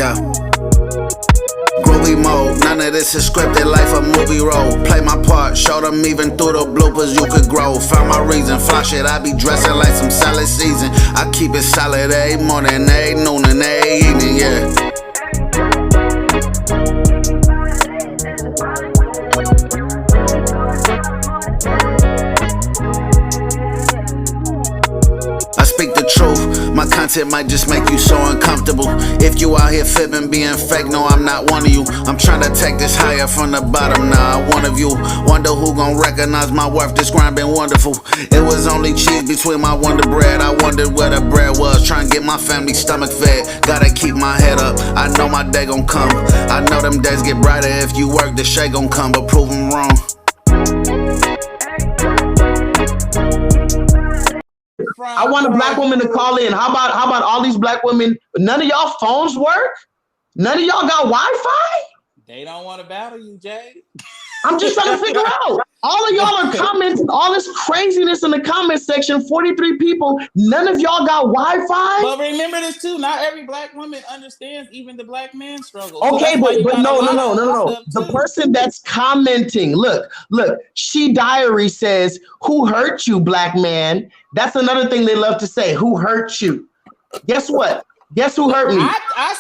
Yeah. Groovy mode, none of this is scripted, life a movie role. Play my part, show them even through the bloopers you could grow. Found my reason, fly shit, I be dressing like some salad season. I keep it solid every morning, every noon and every evening, yeah. I speak the truth, my content might just make you so uncomfortable. If you out here fibbing, being fake, no, I'm not one of you. I'm trying to take this higher from the bottom, now I one of you. Wonder who gon' recognize my worth, this grind been wonderful. It was only cheese between my Wonder Bread, I wondered where the bread was. Trying to get my family stomach fed, gotta keep my head up, I know my day gon' come. I know them days get brighter if you work, the shade gon' come, but prove them wrong. I want a black woman to call in. How about all these black women? None of y'all phones work? None of y'all got Wi-Fi? They don't want to battle you, Jay. I'm just trying to figure out. All of y'all are commenting, all this craziness in the comment section, 43 people. None of y'all got Wi-Fi? But remember this too, not every black woman understands even the black man struggle. Okay, so but no. The person that's commenting, look, She Diary says, who hurt you, black man? That's another thing they love to say, who hurt you? Guess what? Guess who hurt me? I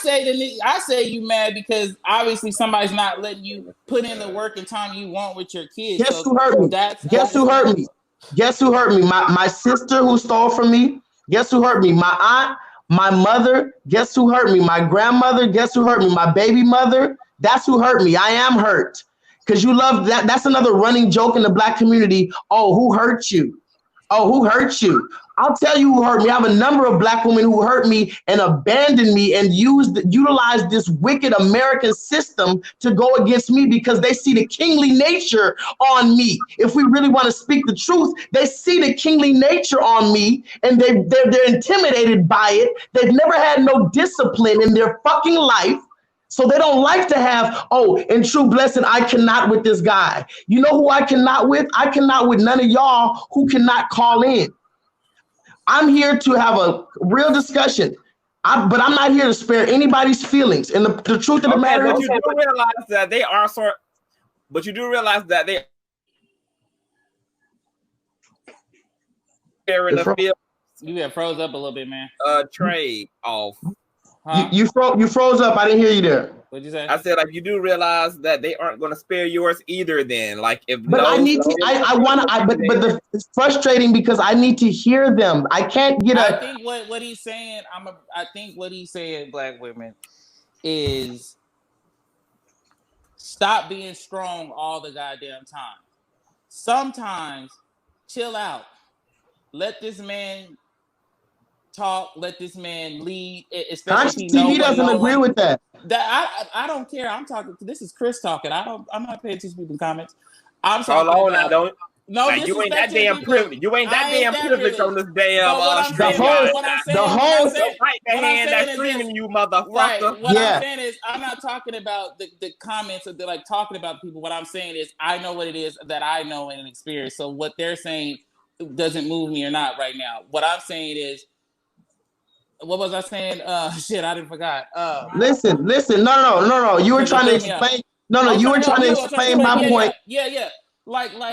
say you mad because obviously somebody's not letting you put in the work and time you want with your kids. Guess who hurt me? Guess who hurt me? Guess who hurt me? My sister who stole from me. Guess who hurt me? My aunt, my mother. Guess who hurt me? My grandmother. Guess who hurt me? My baby mother. That's who hurt me. I am hurt. Because you love that. That's another running joke in the black community. Oh, who hurt you? Oh, who hurt you? I'll tell you who hurt me. I have a number of black women who hurt me and abandoned me and utilized this wicked American system to go against me because they see the kingly nature on me. If we really want to speak the truth, they see the kingly nature on me and they're intimidated by it. They've never had no discipline in their fucking life. So they don't like to have, oh, in true blessing, I cannot with this guy. You know who I cannot with? I cannot with none of y'all who cannot call in. I'm here to have a real discussion, but I'm not here to spare anybody's feelings. And the truth of the matter is, you do realize that they are but you do realize that they are in the field. You got froze up a little bit, man. Trade off. Huh? You froze up. I didn't hear you there. What'd you say? I said, like, you do realize that they aren't going to spare yours either. Then, like, if but I need to, I want to, but it's frustrating because I need to hear them. I can't get I think what he's saying. I think what he's saying, black women, is stop being strong all the goddamn time. Sometimes chill out. Let this man talk, let this man lead. Conscious TV doesn't agree with that. I don't care. I'm talking. This is Chris talking. I'm not paying attention to people's comments. I'm talking. Hold on, now, don't. No, now, you ain't that damn privileged. You ain't that damn privileged on this damn the host right the hand that's screaming you, motherfucker. Right. What I'm saying is, I'm not talking about the comments of like talking about people. What I'm saying is, I know what it is that I know and experience. So what they're saying doesn't move me or not right now. What I'm saying is. What was I saying? Shit, I didn't forgot. Listen. No. You were trying to explain. You were trying to explain my point. Yeah. Like. Put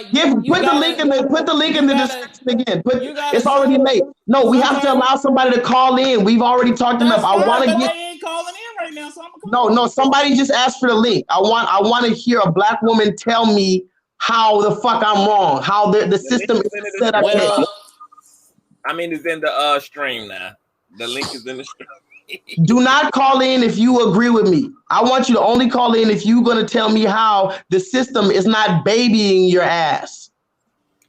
the link in the description again. It's already late. No, we have to allow somebody to call in. We've already talked enough. I want to get. They ain't calling in right now, so I'm No. Somebody just asked for the link. I want to hear a black woman tell me how the fuck I'm wrong. How the system is set up. I mean, it's in the stream now. The link is in the stream. Do not call in if you agree with me. I want you to only call in if you're going to tell me how the system is not babying your ass.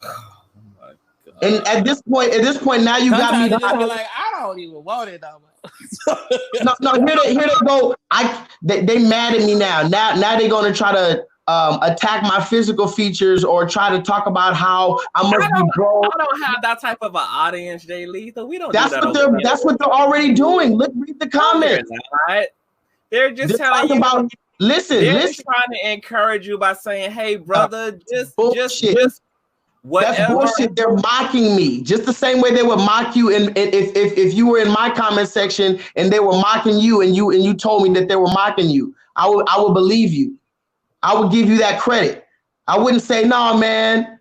Oh my God. And at this point, now you got me. Just be like, I don't even want it no more. No. Here they go. They mad at me now. Now they're going to try to attack my physical features or try to talk about how I must be broke. I don't have that type of an audience, Jay Lethal. We don't. That's what they're already doing. Read the comments. They're just telling you about. Listen. Trying to encourage you by saying, "Hey, brother, just That's Whatever. bullshit. They're mocking me just the same way they would mock you. And if you were in my comment section and they were mocking you and you told me that they were mocking you, I would believe you. I would give you that credit. I wouldn't say, no, man.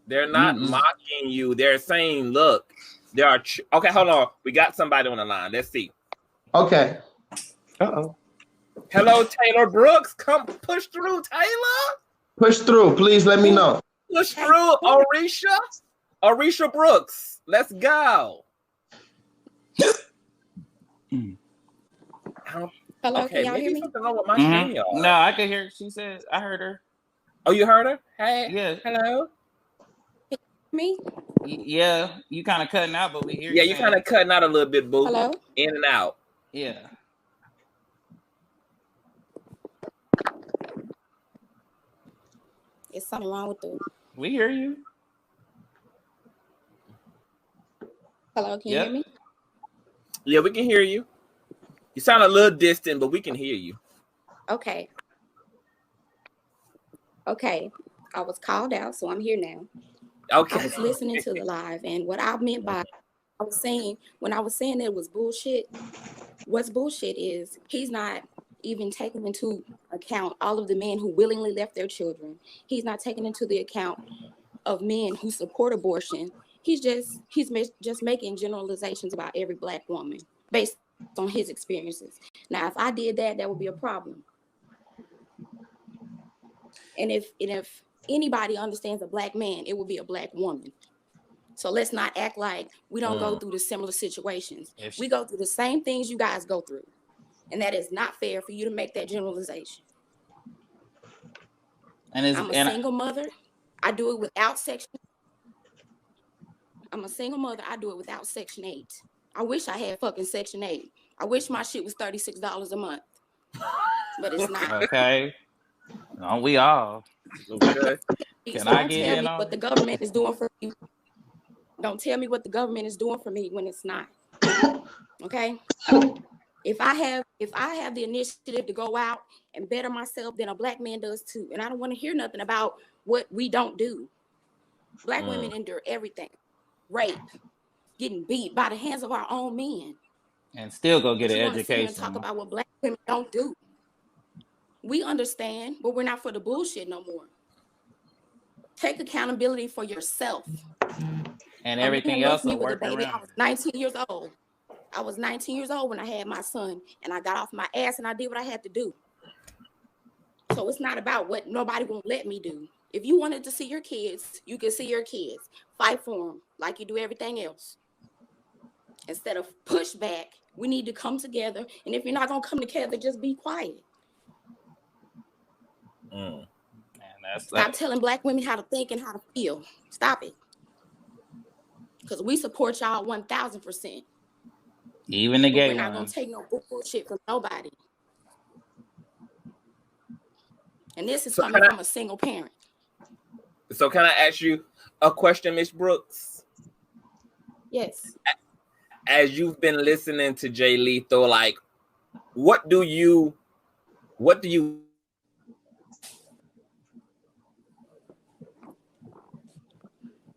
They're not mocking you. They're saying, look, there are. Okay, hold on. We got somebody on the line. Let's see. Okay. Uh-oh. Hello, Taylor Brooks. Come push through, Taylor. Push through. Please let me know. Push through, Orisha. Orisha Brooks. Let's go. Hello, Okay, can y'all hear maybe me? something wrong with my stream, y'all. No, I can hear. She said, I heard her. Oh, you heard her? Hey. Yeah. Hello. Me? Yeah, you kind of cutting out, but we hear you. Yeah, you kind of cutting out a little bit, boo. Hello? In and out. Yeah. Is something wrong with the... We hear you. Hello, can you hear me? Yeah, we can hear you. You sound a little distant, but we can hear you. Okay. Okay. I was called out, so I'm here now. Okay. I was listening to the live, and what I meant by I was saying it was bullshit, what's bullshit is he's not even taking into account all of the men who willingly left their children. He's not taking into the account of men who support abortion. He's just making generalizations about every Black woman based on his experiences. Now, if I did that, that would be a problem. And if anybody understands a Black man, it would be a Black woman. So let's not act like we don't go through the similar situations. We go through the same things you guys go through. And that is not fair for you to make that generalization. I'm a single mother. I do it without Section 8. I'm a single mother. I do it without Section 8. I wish I had fucking Section 8. I wish my shit was $36 a month. But it's not. Okay. Aren't we all? Okay. Can I get in on what the government is doing for me? Don't tell me what the government is doing for me when it's not. Okay? If I have the initiative to go out and better myself, then a Black man does too. And I don't want to hear nothing about what we don't do. Black women endure everything. Rape, getting beat by the hands of our own men. And still go get an education. And talk about what Black women don't do. We understand, but we're not for the bullshit no more. Take accountability for yourself. And everything else will work around. I was 19 years old. I was 19 years old when I had my son, and I got off my ass and I did what I had to do. So it's not about what nobody won't let me do. If you wanted to see your kids, you can see your kids. Fight for them like you do everything else. Instead of pushback, we need to come together. And if you're not going to come together, just be quiet. Man, Stop telling Black women how to think and how to feel. Stop it. Because we support y'all 1,000%. Even the gay ones. We're not going to take no bullshit from nobody. And this is coming from a single parent. So can I ask you a question, Miss Brooks? Yes. As you've been listening to Jay Lethal, like, what do you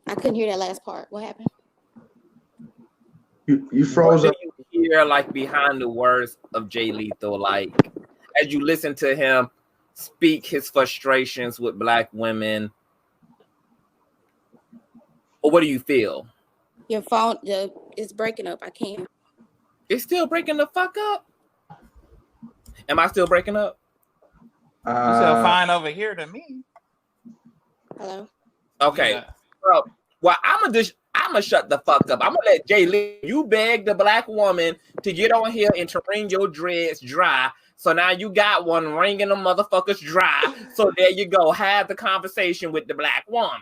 I couldn't hear that last part. What happened? You froze up. What do you hear, like, behind the words of Jay Lethal? Like, as you listen to him speak his frustrations with Black women, or what do you feel? Your phone is breaking up. I can't. It's still breaking the fuck up. Am I still breaking up? You sound fine over here to me. Hello. Okay. Yeah. Bro, well, I'm gonna shut the fuck up. I'm gonna let Jay Lee. You begged the Black woman to get on here and to wring your dreads dry. So now you got one wringing the motherfuckers dry. So there you go. Have the conversation with the Black woman.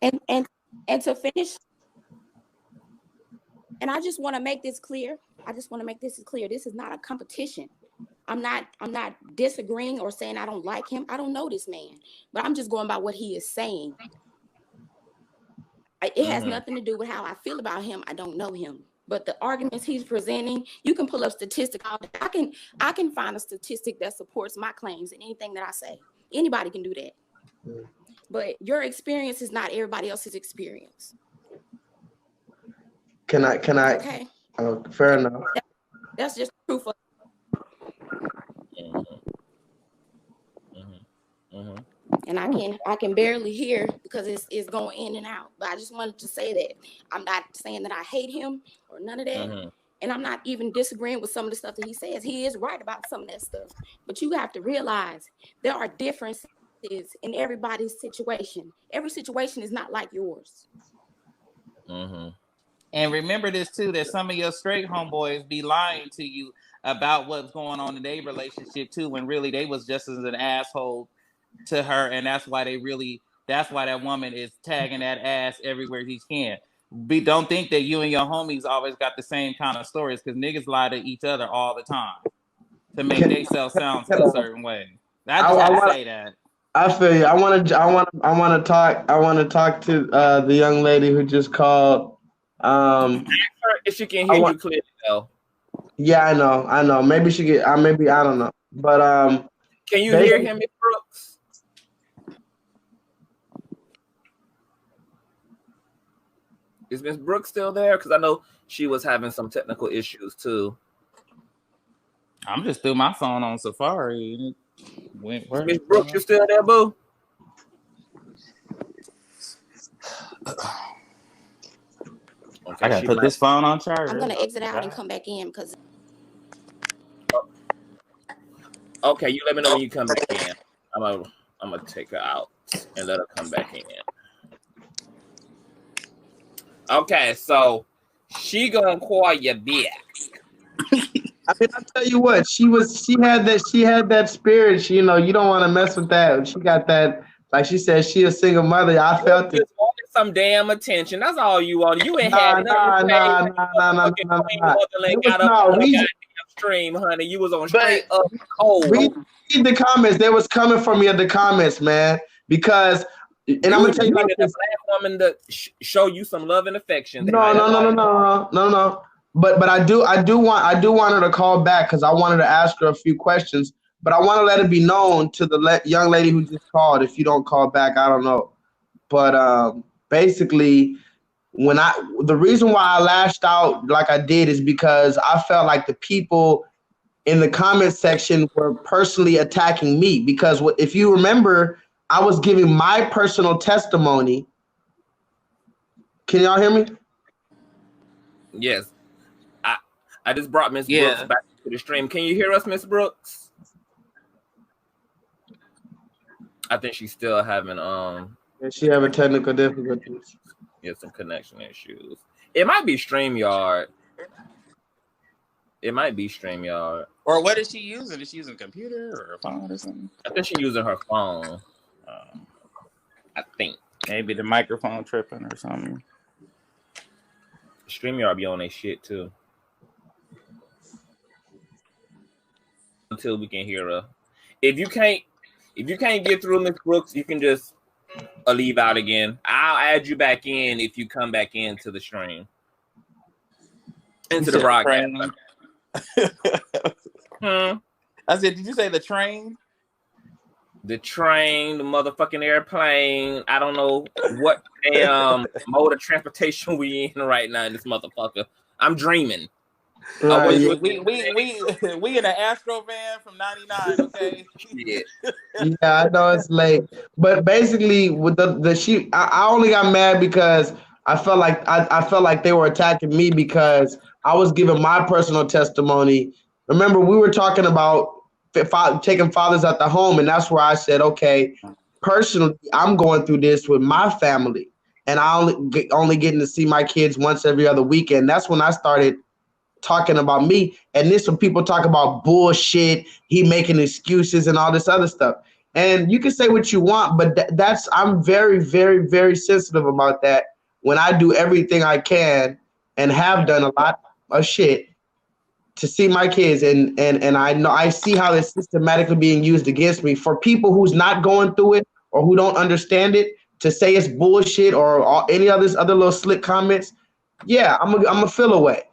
And to finish. And I just want to make this clear. This is not a competition. I'm not disagreeing or saying I don't like him. I don't know this man, but I'm just going by what he is saying. It has nothing to do with how I feel about him. I don't know him, but the arguments he's presenting, you can pull up statistics. I can find a statistic that supports my claims and anything that I say. Anybody can do that. but your experience is not everybody else's experience. Can I? Okay. Oh, fair enough. That's just proof of. And I can barely hear because it's going in and out. But I just wanted to say that I'm not saying that I hate him or none of that. And I'm not even disagreeing with some of the stuff that he says. He is right about some of that stuff. But you have to realize there are differences in everybody's situation. Every situation is not like yours. And remember this too, that some of your straight homeboys be lying to you about what's going on in their relationship too, when really they was just as an asshole to her, and that's why that woman is tagging that ass everywhere he can. Don't think that you and your homies always got the same kind of stories, because niggas lie to each other all the time to make themselves sound a certain way. I just had to say that. I feel you. I want to talk to the young lady who just called. If she can hear you clearly, though. Yeah, I know. Maybe she get. Maybe I don't know. But can you hear him, Miss Brooks? Is Miss Brooks still there? Because I know she was having some technical issues too. I'm just threw my phone on Safari. Miss Brooks, you still there, boo? Okay, I gotta put this phone on charger. I'm gonna exit out and come back in because. Okay, you let me know when you come back in. I'm gonna take her out and let her come back in. Okay, so she gonna call you back. I mean, I tell you what, she had that spirit. She, you don't want to mess with that. She got that, like she said, she a single mother. I felt it. Wanted some damn attention. That's all you want. You ain't had nothing. Stream, honey. You was on straight up cold. Read the comments. They was coming from you. The comments, man, because. And I'm gonna tell you like this. Black woman to show you some love and affection. No. But I do want her to call back because I wanted to ask her a few questions. But I want to let it be known to the young lady who just called. If you don't call back, I don't know. But basically, the reason why I lashed out like I did is because I felt like the people in the comment section were personally attacking me. Because if you remember, I was giving my personal testimony. Can y'all hear me? Yes. I just brought Miss Brooks back to the stream. Can you hear us, Miss Brooks? I think she's still having she having technical difficulties. Yeah, some connection issues. It might be StreamYard. Or what is she using? Is she using a computer or a phone or something? I think she's using her phone. I think. Maybe the microphone tripping or something. StreamYard be on their shit too. Until we can hear her. If you can't get through, Miss Brooks, you can just leave out again. I'll add you back in if you come back into the stream. Into the broadcast. I said, did you say the train? The train, the motherfucking airplane. I don't know what damn mode of transportation we in right now in this motherfucker. I'm dreaming. Right. We in an Astro van from '99, okay? Yeah, I know it's late, but basically with I only got mad because I felt like they were attacking me because I was giving my personal testimony. Remember, we were talking about taking fathers out the home, and that's where I said, okay, personally, I'm going through this with my family, and I only getting to see my kids once every other weekend. That's when I started talking about me. And this when people talk about bullshit, he making excuses and all this other stuff. And you can say what you want, but I'm very, very, very sensitive about that. When I do everything I can and have done a lot of shit to see my kids, and I know I see how it's systematically being used against me for people who's not going through it or who don't understand it, to say it's bullshit or any other little slick comments. Yeah, I'm a feel away.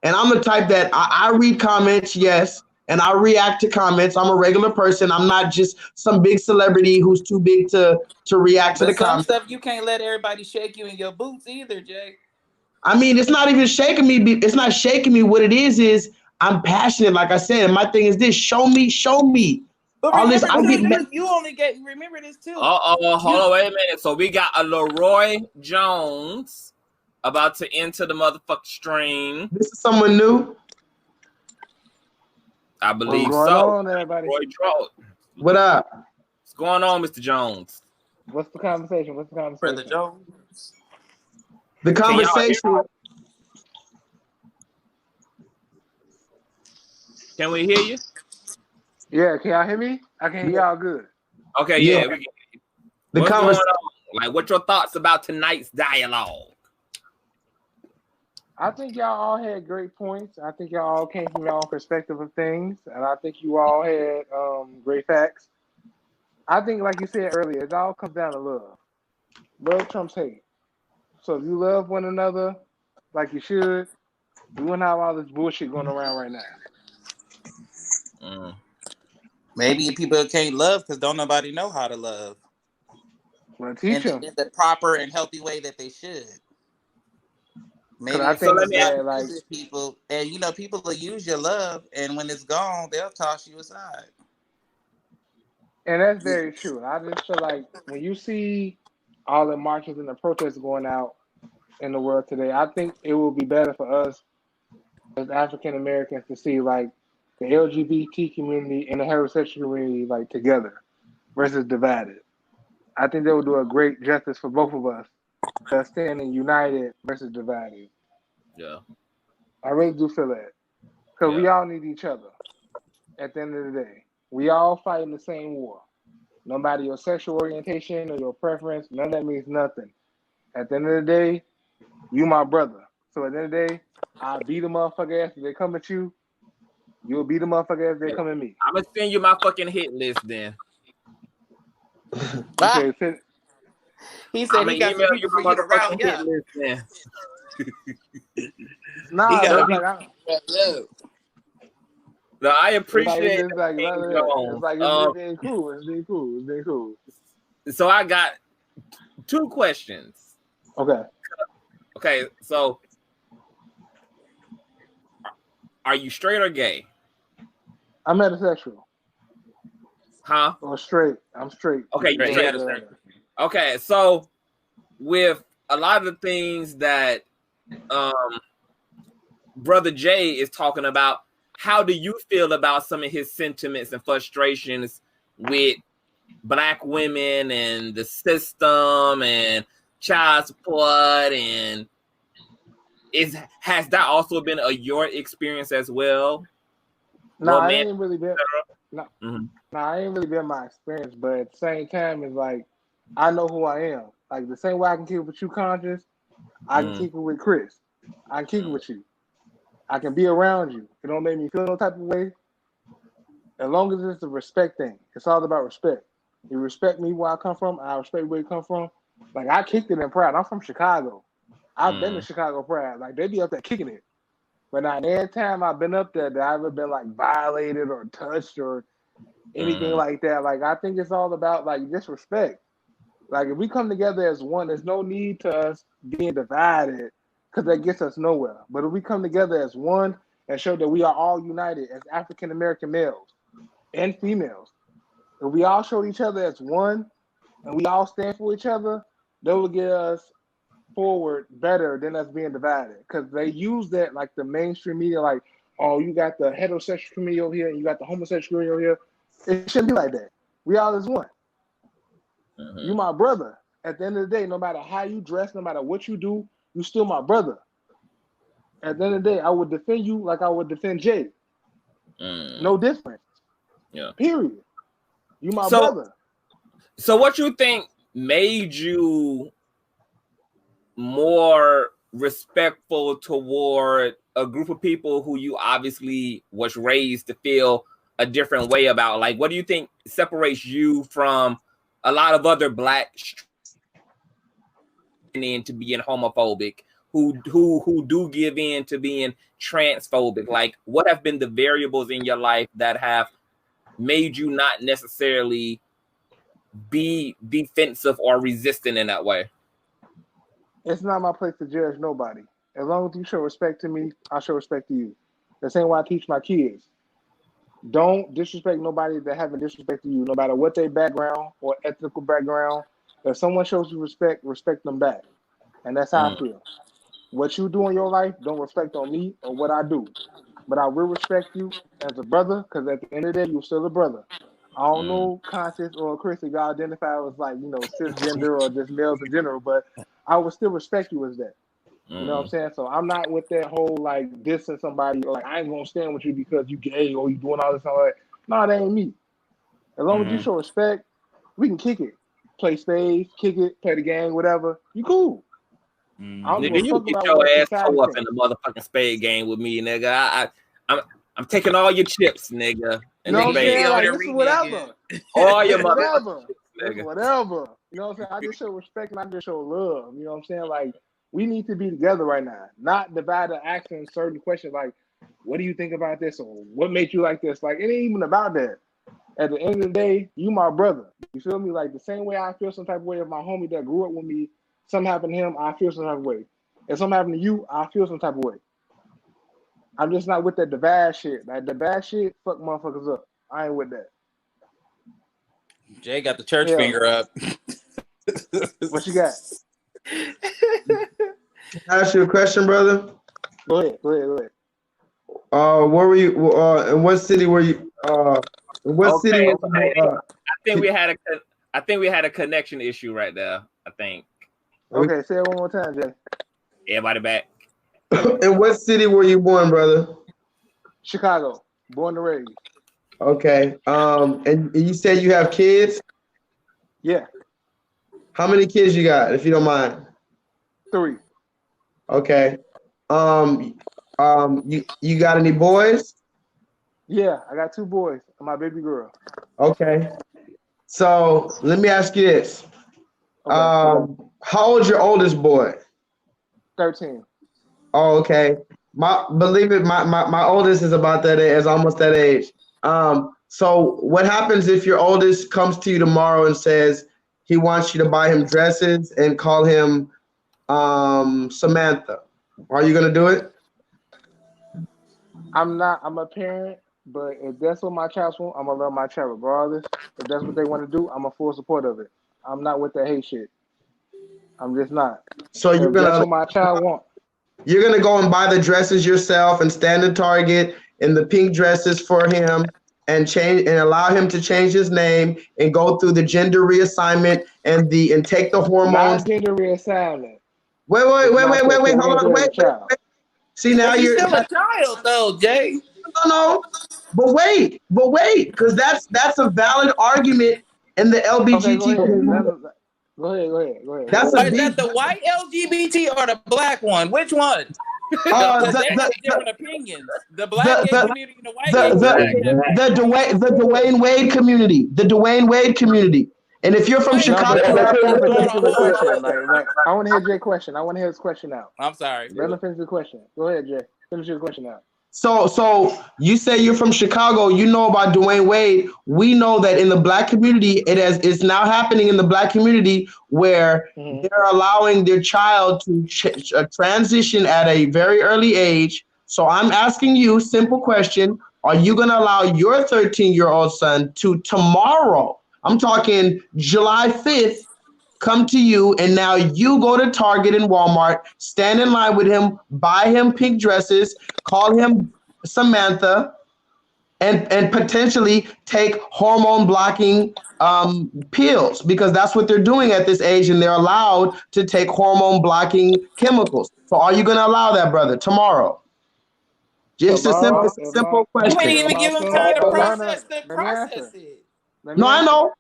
And I'm the type that I read comments, yes, and I react to comments. I'm a regular person. I'm not just some big celebrity who's too big to react to But the some comments. stuff you can't let everybody shake you in your boots either, Jay. I mean, it's not even shaking me. It's not shaking me. What it is I'm passionate. Like I said, and my thing is this: show me, show me. But All this, remember I too, get. you only get remember this too. Hold on, wait a minute. So we got a Leroy Jones about to enter the motherfucking stream. This is someone new. I believe What's going so. on, everybody? Leroy Jones. What up? What's going on, Mr. Jones? What's the conversation? Brother Jones. The Can y'all hear conversation. me? Can we hear you? Yeah, can y'all hear me? I can hear y'all good. Okay, Yeah. we can. The What's going conversation. on? Like, what's your thoughts about tonight's dialogue? I think y'all all had great points. I think y'all all came from your own perspective of things, and I think you all had great facts. I think, like you said earlier, it all comes down to love. Love trumps hate. So if you love one another like you should, we wouldn't have all this bullshit going around right now. Maybe people can't love because don't nobody know how to love. Well, teach them. In the proper and healthy way that they should. Maybe I if think you stop that, like, using people, and you know, people will use your love, and when it's gone, they'll toss you aside. and that's very true. I just feel like when you see all the marches and the protests going out in the world today, I think it will be better for us as African Americans to see like the LGBT community and the heterosexual community like together versus divided. I think they will do a great justice for both of us, standing united versus divided. Yeah. I really do feel that because we all need each other. At the end of the day, we all fight in the same war. No matter your sexual orientation or your preference, none of that means nothing. At the end of the day, you my brother. So at the end of the day, I beat a motherfucker ass if they come at you. You'll beat a motherfucker ass if they come at me. I'm gonna send you my fucking hit list then. Okay, He said he got some email you people for my you to rally motherfucking hit up. list then. nah, He got No, I appreciate it's like Jones. it's being cool. It's being cool. It's being cool. So I got 2 questions. Okay. So are you straight or gay? I'm heterosexual. Huh? Or straight. I'm straight. Okay, you're straight. Okay, so with a lot of the things that Brother Jay is talking about, how do you feel about some of his sentiments and frustrations with Black women and the system and child support, and has that also been your experience as well? No, I ain't really been. No, mm-hmm. I ain't really been my experience, but at the same time, it's like I know who I am. Like the same way I can keep it with you, conscious, I can keep it with Chris. I can keep it with you. I can be around you. It don't make me feel no type of way. As long as it's a respect thing, it's all about respect. You respect me where I come from, I respect where you come from. Like I kicked it in Pride. I'm from Chicago. I've been to Chicago Pride. Like they be up there kicking it. But not every time I've been up there that I've ever been like violated or touched or anything like that. Like I think it's all about like just respect. Like if we come together as one, there's no need to us being divided because that gets us nowhere. But if we come together as one and show that we are all united as African American males and females, if we all show each other as one and we all stand for each other, that will get us forward better than us being divided. Because they use that like the mainstream media, like, oh, you got the heterosexual community over here and you got the homosexual community over here. It shouldn't be like that. We all is one. You my brother. At the end of the day, no matter how you dress, no matter what you do, you still my brother. At the end of the day, I would defend you like I would defend Jay. No difference. Yeah. Period. You my brother. So what you think made you more respectful toward a group of people who you obviously was raised to feel a different way about? Like, what do you think separates you from a lot of other Black into being homophobic who do give in to being transphobic? Like, what have been the variables in your life that have made you not necessarily be defensive or resistant in that way? It's not my place to judge nobody. As long as you show respect to me, I show respect to you. The same way I teach my kids. Don't disrespect nobody that haven't disrespected you, no matter what their background or ethnical background. If someone shows you respect, respect them back. And that's how I feel. What you do in your life don't reflect on me or what I do. But I will respect you as a brother, because at the end of the day, you're still a brother. I don't know, Conscious or Chris, if y'all identify as like, cisgender or just males in general, but I would still respect you as that. You know what I'm saying? So I'm not with that whole like dissing somebody or like I ain't gonna stand with you because you gay or you doing all this and all that. No, that ain't me. As long as you show respect, we can kick it. Play spades, kick it, play the game, whatever. You cool. I don't give Nigga, a you fuck get about your what ass society toe up thinks. in the motherfucking spade game with me, nigga. I'm taking all your chips, nigga. You know what I'm saying? Like, this is whatever. All your whatever. nigga. Whatever. You know what I'm saying? I just show respect and I just show love. You know what I'm saying? Like, we need to be together right now, not divide and asking certain questions like, what do you think about this? Or what made you like this? Like, it ain't even about that. At the end of the day, you my brother. You feel me? Like, the same way I feel some type of way of my homie that grew up with me, something happened to him, I feel some type of way. If something happened to you, I feel some type of way. I'm just not with that divide shit. Like, the bad shit, fuck motherfuckers up. I ain't with that. Jay got the church finger up. What you got? Can I ask you a question, brother? Go ahead. Where were you? In what city were you? In what city? I think we had a connection issue right there. I think. Okay, say it one more time, Jay. Everybody back. In what city were you born, brother? Chicago, born and raised. Okay. And you said you have kids? Yeah. How many kids you got, if you don't mind? 3. Okay. You got any boys? Yeah, I got 2 boys and my baby girl. Okay. So let me ask you this. Okay. How old's your oldest boy? 13. Oh, okay. My oldest is about that age, is almost that age. So what happens if your oldest comes to you tomorrow and says he wants you to buy him dresses and call him Samantha? Are you gonna do it? I'm a parent, but if that's what my child wants, I'm gonna love my child regardless. If that's what they want to do, I'm a full support of it. I'm not with that hate shit. I'm just not. So if that's what my child wants. You're gonna go and buy the dresses yourself and stand at Target in the pink dresses for him and change and allow him to change his name and go through the gender reassignment and take the hormones. Not gender reassignment. Wait, hold on, wait. See, now you're you're still a child though, Jay. No. But wait, because that's a valid argument in the LGBT community. Go ahead. That's Is that the white LGBT or the black one? Which one? They have different opinions. The black gay community and the white gay community. The Dwayne Wade community. The Dwayne Wade community. And if you're from Chicago, let him finish the question. Like, I want to hear Jay's question. I want to hear his question out. I'm sorry. Let him finish the question. Go ahead, Jay. Finish your question out. So you say you're from Chicago. You know about Dwayne Wade. We know that in the black community, it's now happening in the black community where they're allowing their child to transition at a very early age. So I'm asking you a simple question. Are you going to allow your 13-year-old son to tomorrow, I'm talking July 5th, come to you, and now you go to Target and Walmart, stand in line with him, buy him pink dresses, call him Samantha, and potentially take hormone blocking pills, because that's what they're doing at this age, and they're allowed to take hormone blocking chemicals. So are you going to allow that, brother, tomorrow? Just a simple question. You ain't even give him time to process it. No, I know.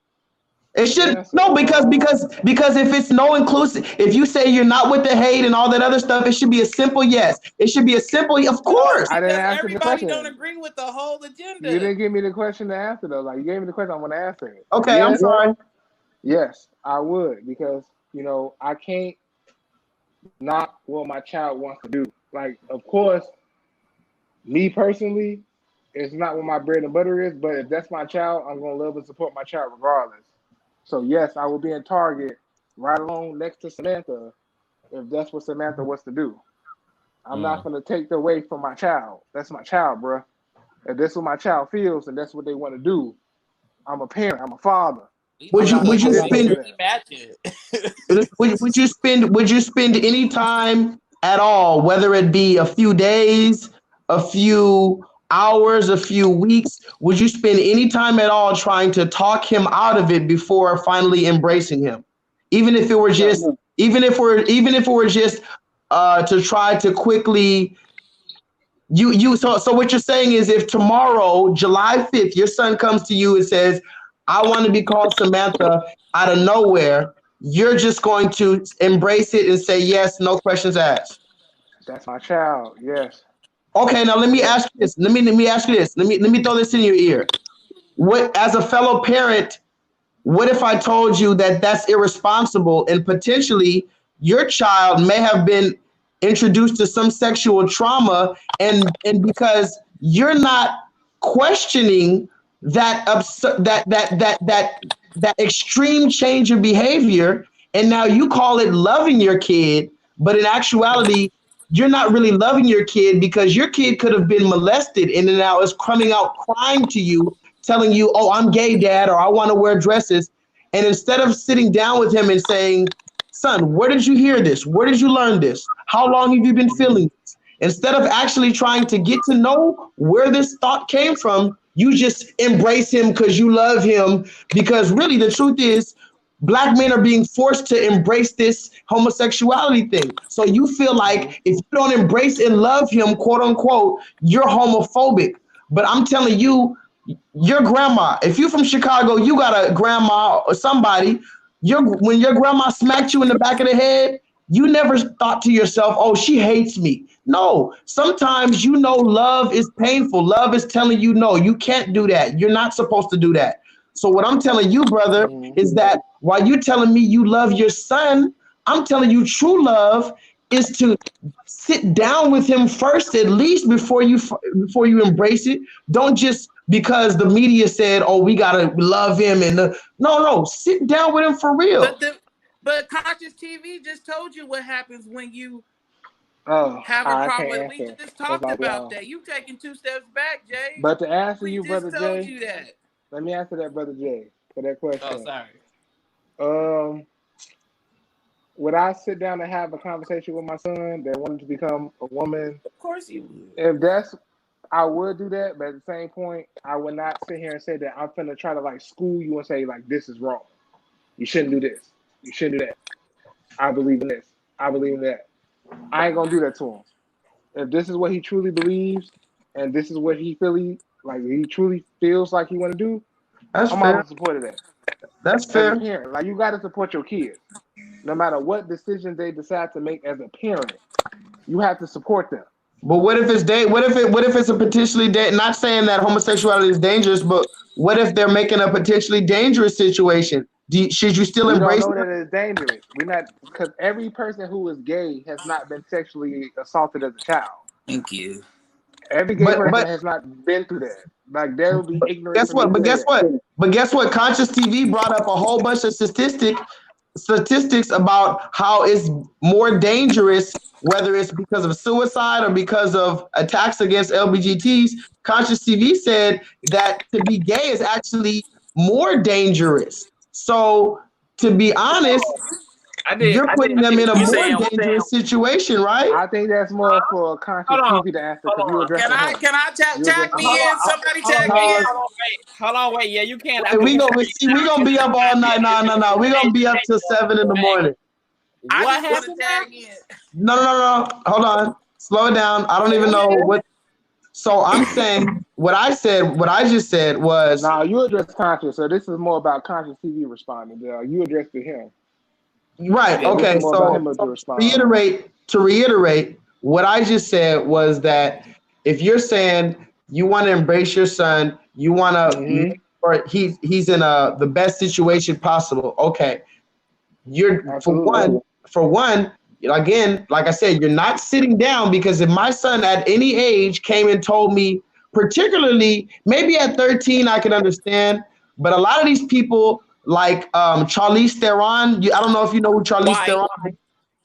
It should because if it's no inclusive, if you say you're not with the hate and all that other stuff, it should be a simple yes. It should be a simple, of course. I didn't answer the question. Everybody don't agree with the whole agenda. You didn't give me the question to answer though. Like, you gave me the question, I want to answer it. Okay, yes, I'm sorry. Yes, I would, because I can't. not what my child wants to do. Like, of course, me personally, it's not what my bread and butter is, but if that's my child, I'm gonna love and support my child regardless. So yes, I will be in Target right along next to Samantha if that's what Samantha wants to do. I'm not gonna take that away from my child. That's my child, bro. If that's what my child feels and that's what they want to do, I'm a parent. I'm a father. We Would I'm just you not need would gonna to you say make no spend to sure that. we match it. would you spend any time at all, whether it be a few days, a few hours, a few weeks? Would you spend any time at all trying to talk him out of it before finally embracing him? Even if it were No, just even if it were just to try to quickly so what you're saying is if tomorrow, July 5th, your son comes to you and says, I want to be called Samantha out of nowhere, you're just going to embrace it and say yes, no questions asked. that's my child. Yes, Okay, now let me yes. ask you this. Let me ask you this. Let me throw this in your ear. What as a fellow parent, what if I told you that that's irresponsible and potentially your child may have been introduced to some sexual trauma and because you're not questioning that that extreme change of behavior and now you call it loving your kid, but in actuality you're not really loving your kid because your kid could have been molested and then now is coming out crying to you telling you, oh, I'm gay, dad, or I want to wear dresses. And instead of sitting down with him and saying, son, where did you hear this? Where did you learn this? How long have you been Mhm. feeling this? Instead of actually trying to get to know where this thought came from, you just embrace him because you love him. Because really, the truth is, black men are being forced to embrace this homosexuality thing. So you feel Mhm. like if you don't embrace and love him, quote unquote, you're homophobic. But I'm telling you, your grandma, if you're from Chicago, you got a grandma or somebody, when your grandma smacked you in the back of the head, you never thought to yourself, oh, she hates me. No, sometimes love is painful. Love is telling you, no, you can't do that. You're not supposed to do that. So, what I'm telling you, brother, Mhm. is that while you're telling me you love your son, I'm telling you true love is to sit down with him first, at least before you embrace it. Don't just because the media said, "Oh, we gotta love him," and no, sit down with him for real. But the but conscious TV just told you what happens when you Oh, have a I problem can't with it. We answer just because talked I'm about young. that. You taking 2 steps back, Jay. But to answer We you, just brother told Jay, you that. let me answer that, brother Jay, for that Oh, question. sorry. Um, would I sit down and have a conversation with my son that wanted to become a woman? Of course you would. If that's, I would do that, but at the same point, I would not sit here and say that I'm finna try to like school you and say like this is wrong. You shouldn't do this. You shouldn't do that. I believe in this. I believe in that. I ain't gonna do that to him. If this is what he truly believes and this is what he truly feels like he want to do, That's I'm fair. always supportive of that. That's As a fair. parent, like you got to support your kids, no matter what decisions they decide to make. As a parent, you have to support them. But what if it's what if it's a potentially not saying that homosexuality is dangerous, but what if they're making a potentially dangerous situation? Should you still We don't embrace know them? that it's dangerous. We're not, because every person who is gay has not been sexually assaulted as a child. Thank you. Every gay But person but has not been through that. Like they will be But ignorant guess for me what? to But say guess that. what? But guess what? Conscious TV brought up a whole bunch of statistics about how it's more dangerous, whether it's because of suicide or because of attacks against LBGTs. Conscious TV said that to be gay is actually more dangerous. So to be honest, I did. you're putting them in a You more saying dangerous situation, right? I think that's more for conscious Hold on. TV to answer Hold because you on. addressing him. can I You tag addressing me him. in? Somebody Hold on. tag me No, in. Hold on. Wait. Hold on. Wait. Yeah, you can Hey, after we we gonna finish. see. We gonna be up all night. No, no, no. We gonna be up Hey, till 7 in the morning. I what just want to happened now? tag in. No, no, no, no. Hold on. Slow it down. I don't even know what. So I'm saying what I said. What I just said was no, you address conscious. So this is more about conscious TV responding. You addressed to him. right. So this is Okay. more about So him to respond. to reiterate, what I just said was that if you're saying you want to embrace your son, you want to Mm-hmm. make sure he's in the best situation possible. Okay. You're Absolutely. for one. again, like I said, you're not sitting down, because if my son at any age came and told me, particularly maybe at 13, I can understand, but a lot of these people like Charlize Theron, I don't know if you know who Charlize White, Theron is,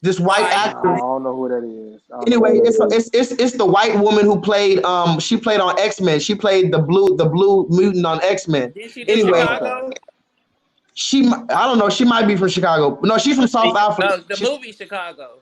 this white white. Nah, I actress. don't know who that is. I don't know Anyway, who that it's, is. it's the white woman who played she played on X-Men. She played the blue mutant on X-Men. Didn't she do Anyway, Okay. Chicago? I don't know, she might be from Chicago. No, she's from South Africa. No, the movie Chicago.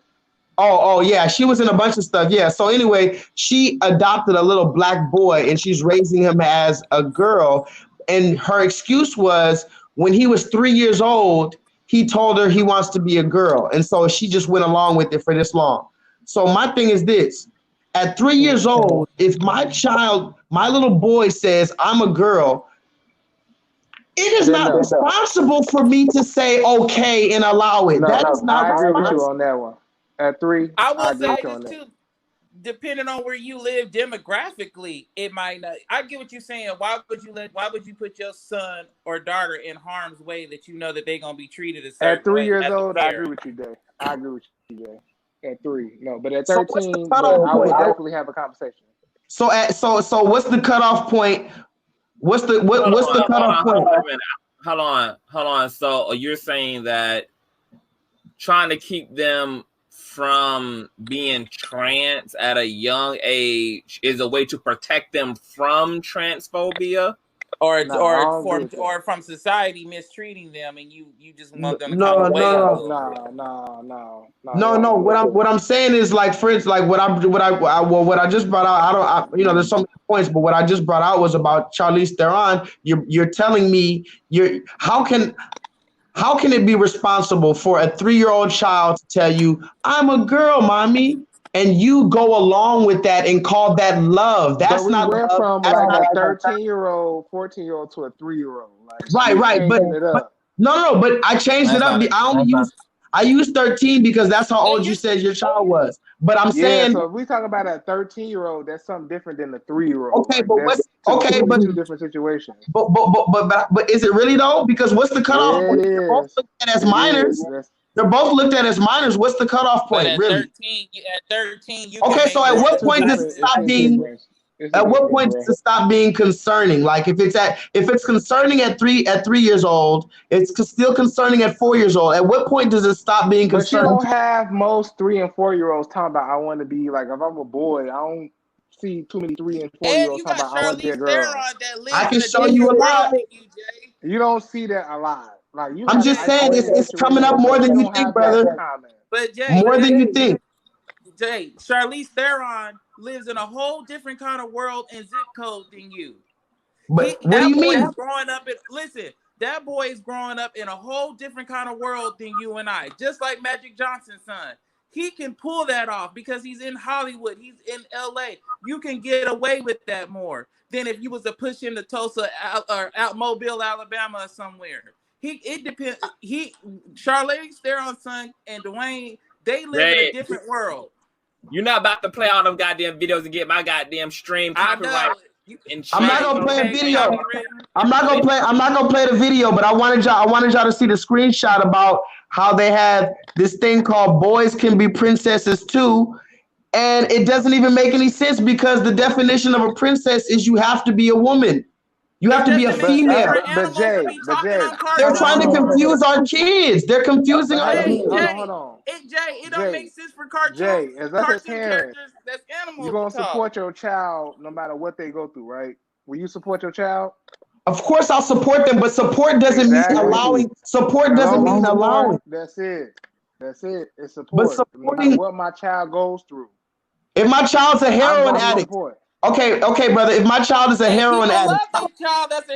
Oh, yeah, she was in a bunch of stuff. Yeah. So anyway, she adopted a little black boy and she's raising him as a girl. And her excuse was when he was 3 years old, he told her he wants to be a girl. And so she just went along with it for this long. So my thing is this: at 3 years old, if my little boy says I'm a girl, it is Then not no. responsible for me to say okay and allow it. No, That is not I agree with you responsible. on that one. At 3, I I will agree say with you on this that. too. Depending on where you live demographically, it might not. I get what you're saying. Why would you put your son or daughter in harm's way that you know that they're gonna be treated a certain At 3 way years as a old, I agree parent? with you, Jay. I agree with you, Jay. At 3, no, but at So what's the 13, cutoff I would point? definitely have a conversation. So what's the cutoff point? What's the cutoff point? Hold on a minute. Hold on. So you're saying that trying to keep them from being trans at a young age is a way to protect them from transphobia? Or from society mistreating them, and you just want them to come No, away a no, little bit. no. What I'm saying is, like, for instance, like what I just brought out. There's so many points, but what I just brought out was about Charlize Theron. You're telling me how can it be responsible for a 3-year-old child to tell you I'm a girl, mommy, and you go along with that and call that love? But That's we not went love. from That's like not a 13-year-old, 14-year-old to a 3-year-old. Like right, we right. changing it up. No, but I changed it up. I used 13 because that's how old you said your child was. But I'm Yeah, saying, so if we talk about a 13-year-old, that's something different than a 3-year-old. okay, Like but that's two different situations. but is it really though? Because what's the cutoff Yeah, point? it They're both is. looked at as It minors. is. That's, They're both looked at as minors. What's the cutoff But point, really? at 13, you Okay, can so make at your what it's a point does own it different. It's stop a being? difference. It's a At what difference, point bro. does it stop being concerning? Like if it's concerning at 3 years old, it's still concerning at 4 years old. At what point does it stop being But you concerning? don't have most 3 and 4-year-olds talking about I want to be like if I'm a boy, I don't see too many 3 and 4 year And olds you talking got about I want to be a Charlize girl. Theron that I lives can in a show you a different world lot. than you, Jay. You don't see that a lot. Like you I'm have just saying isolated it's coming up situations, more but you than you don't think, have that brother. common. But More than you think. Charlize Theron lives in a whole different kind of world and zip code than you. But what do you mean? That boy is growing up in a whole different kind of world than you and I. Just like Magic Johnson's son. He can pull that off because he's in Hollywood. He's in LA. You can get away with that more than if you was to push him to Tulsa or out Mobile, Alabama or somewhere. It depends. Charlize Theron's son and Dwayne, they live in a different world. You're not about to play all them goddamn videos and get my goddamn stream copyright. I'm not gonna play a video. I'm not gonna play the video, but I wanted y'all to see the screenshot about how they have this thing called Boys Can Be Princesses Too. And it doesn't even make any sense because the definition of a princess is you have to be a woman. You have to be a female. But Jay, They're trying to confuse our kids. They're confusing our kids. Hold on. It don't make sense for cartoons. Jay, as us as parents, that's animals. You're gonna support your child no matter what they go through, right? Will you support your child? Of course I'll support them, but support doesn't mean allowing. Support doesn't mean allowing. That's it. It's support. But supporting, no matter what my child goes through. If my child's a heroin addict. Okay, brother. If my child is a heroin addict,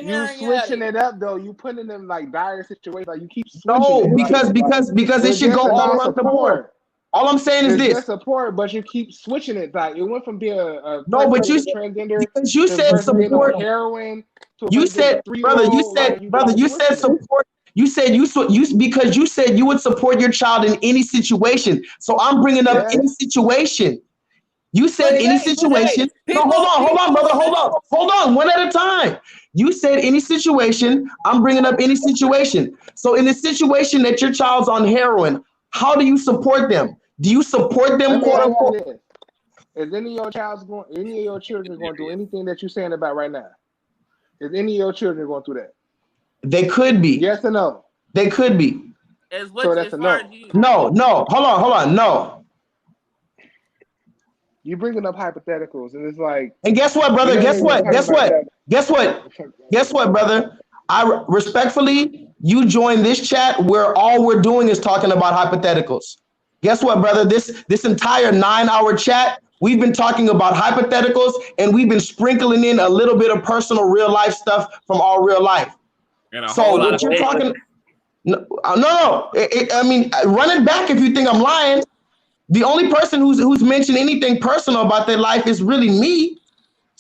you switching it up though. You putting them in like dire situations. Like you keep switching. No, because it should go all around the board. All I'm saying is this: support, but you keep switching it. Like it went from being a transgender because you said support heroin. You said, brother. You said support. You said because you said you would support your child in any situation. So I'm bringing up any situation. You said any situation. No, hold on, brother. Hold on. One at a time. You said any situation. I'm bringing up any situation. So in the situation that your child's on heroin, how do you support them? Do you support them, Let me quote ask unquote? you this: is any of your children going through anything that you're saying about right now? Is any of your children going through that? They could be. Yes or no? They could be. As So what that's as a far no. as you No. Hold on. No. You bringing up hypotheticals, and it's like And guess what, we brother? ain't Guess even what? talking Guess about what? that. Guess what? Guess what, brother? I respectfully, you join this chat where all we're doing is talking about hypotheticals. Guess what, brother? This entire 9-hour chat, we've been talking about hypotheticals and we've been sprinkling in a little bit of personal real life stuff from our real life. And a So whole lot what of you're business. talking, no. I mean, run it back if you think I'm lying. The only person who's mentioned anything personal about their life is really me.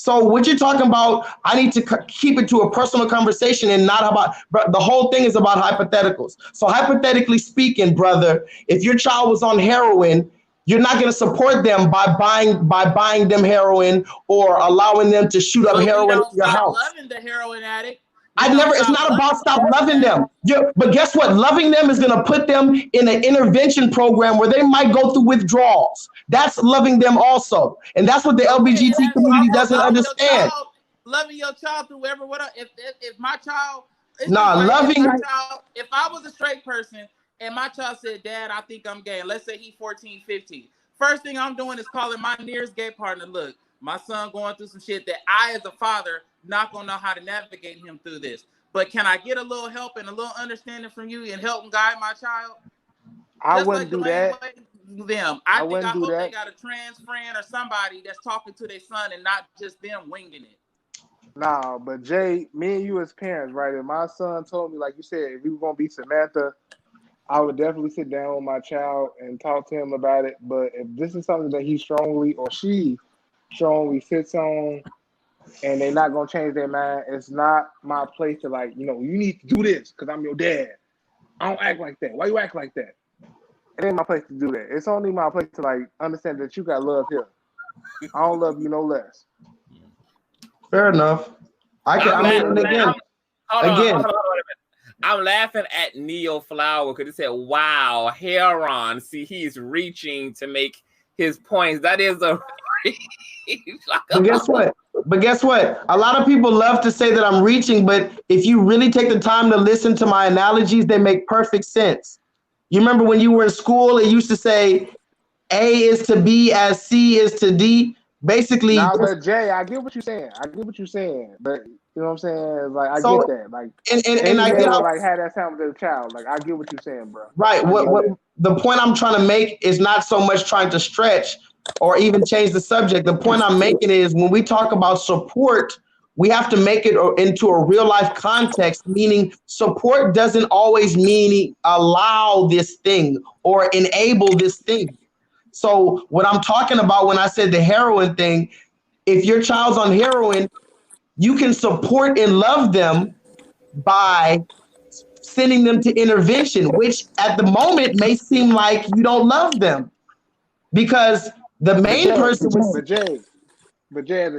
So what you're talking about, I need to keep it to a personal conversation and not about, the whole thing is about hypotheticals. So hypothetically speaking, brother, if your child was on heroin, you're not going to support them by buying them heroin or allowing them to shoot up but we heroin in don't your stop house. loving the heroin addict. We I don't never, it's stop not loving about the stop heroin loving them. addict. Yeah, but guess what? Loving them is going to put them in an intervention program where they might go through withdrawals. That's loving them also. And that's what the Okay, and LBGT that's community also doesn't understand. loving your child through whatever. If my child, it's Nah, just like loving, if I was a straight person and my child said, "Dad, I think I'm gay," and let's say he's 14, 15. First thing I'm doing is calling my nearest gay partner. Look, my son going through some shit that I, as a father, not gonna know how to navigate him through this. But can I get a little help and a little understanding from you and help and guide my child? I Just wouldn't like do Dwayne that. Wade, them. I I wouldn't do hope they that. got a trans friend or somebody that's talking to their son and not just them winging it. Nah, but Jay, me and you as parents, right? If my son told me, like you said, if we were gonna be Samantha, I would definitely sit down with my child and talk to him about it. But if this is something that he strongly or she strongly sits on and they're not gonna change their mind, it's not my place to, like, you need to do this because I'm your dad. I don't act like that. Why you act like that? It ain't my place to do that. It's only my place to, like, understand that you got love here. I don't love you no less. fair enough. I mean, and again, Hold on a minute. I'm laughing at Neo Flower because he said, "Wow, Heron. See, he's reaching to make his points. That is a." but guess what? A lot of people love to say that I'm reaching, but if you really take the time to listen to my analogies, they make perfect sense. You remember when you were in school, it used to say A is to B as C is to D. Basically, Nah, but Jay, I get what you're saying. But you know what I'm saying? Like, I so get that. Like, and any I man get would, how, like, have that time with their child. Like, I get what you're saying, bro. right. I get What that. the point I'm trying to make is not so much trying to stretch or even change the subject. The point I'm making is when we talk about support, we have to make it into a real life context, meaning support doesn't always mean allow this thing or enable this thing. So what I'm talking about when I said the heroin thing, if your child's on heroin, you can support and love them by sending them to intervention, which at the moment may seem like you don't love them because the But main Jay, person was but Jay, but Jay, as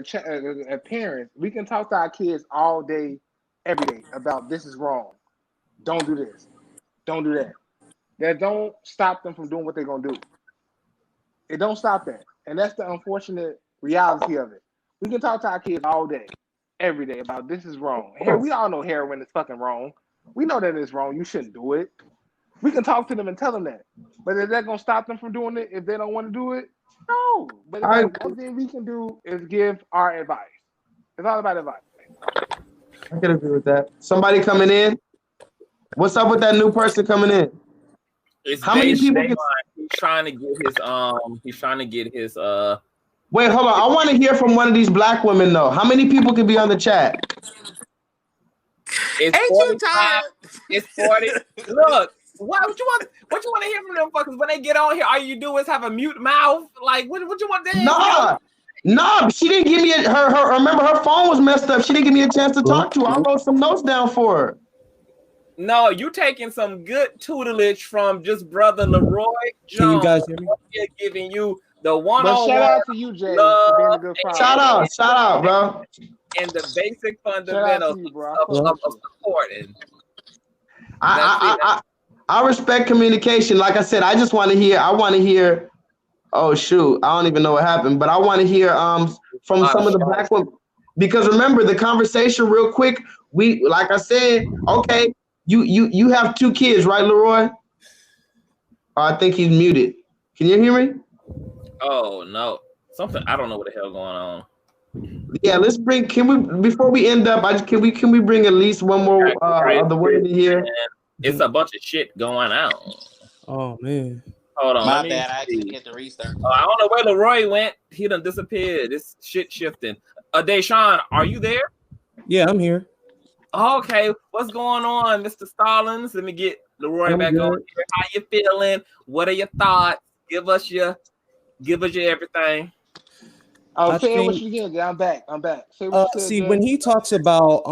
a parent, we can talk to our kids all day, every day about this is wrong. Don't do this. Don't do that. That don't stop them from doing what they're gonna do. It don't stop that, and that's the unfortunate reality of it. We can talk to our kids all day, every day about this is wrong. Here, we all know heroin is fucking wrong. We know that it's wrong. You shouldn't do it. We can talk to them and tell them that. But is that gonna stop them from doing it if they don't want to do it? No. But it's I, like one thing we can do is give our advice. It's all about advice. I can agree with that. Somebody coming in. What's up with that new person coming in? It's How many people Daymon. can He's trying to get his wait, hold on. I want to hear from one of these black women though. How many people can be on the chat? It's Ain't 45. you tired? It's 40. Look, what you want to hear from them fuckers when they get on here? All you do is have a mute mouth. Like, what you want to Nah, she didn't give me her. Remember, her phone was messed up. She didn't give me a chance to talk to her. I wrote some notes down for her. No, you taking some good tutelage from just brother Leroy Jones. Can you guys hear me? He's giving you the But one-on-one shout out to you, Jay, for being a good father. Shout out, bro. and the basic Shout out fundamentals to you, bro. of supporting. I I respect communication. Like I said, I just want to hear. I want to hear. Oh shoot, I don't even know what happened, but I want to hear from some of the black women because remember the conversation real quick. We like I said, okay, you have 2 kids, right, Leroy? Oh, I think he's muted. Can you hear me? Oh no, something I don't know what the hell going on. Yeah, let's bring. Can we before we end up? Can we bring at least one more of the women in here? It's a bunch of shit going on. Oh man. Hold on, My let me bad. I actually see. had to restart. I don't know where Leroy went. He done disappeared. This shit shifting. Deshaun, are you there? Yeah, I'm here. Okay, what's going on, Mr. Stallings? Let me get Leroy I'm back good. on here. How you feeling? What are your thoughts? Give us your everything. Oh, I say it what think you did. I'm back. Say what you said, see Jay. when he talks about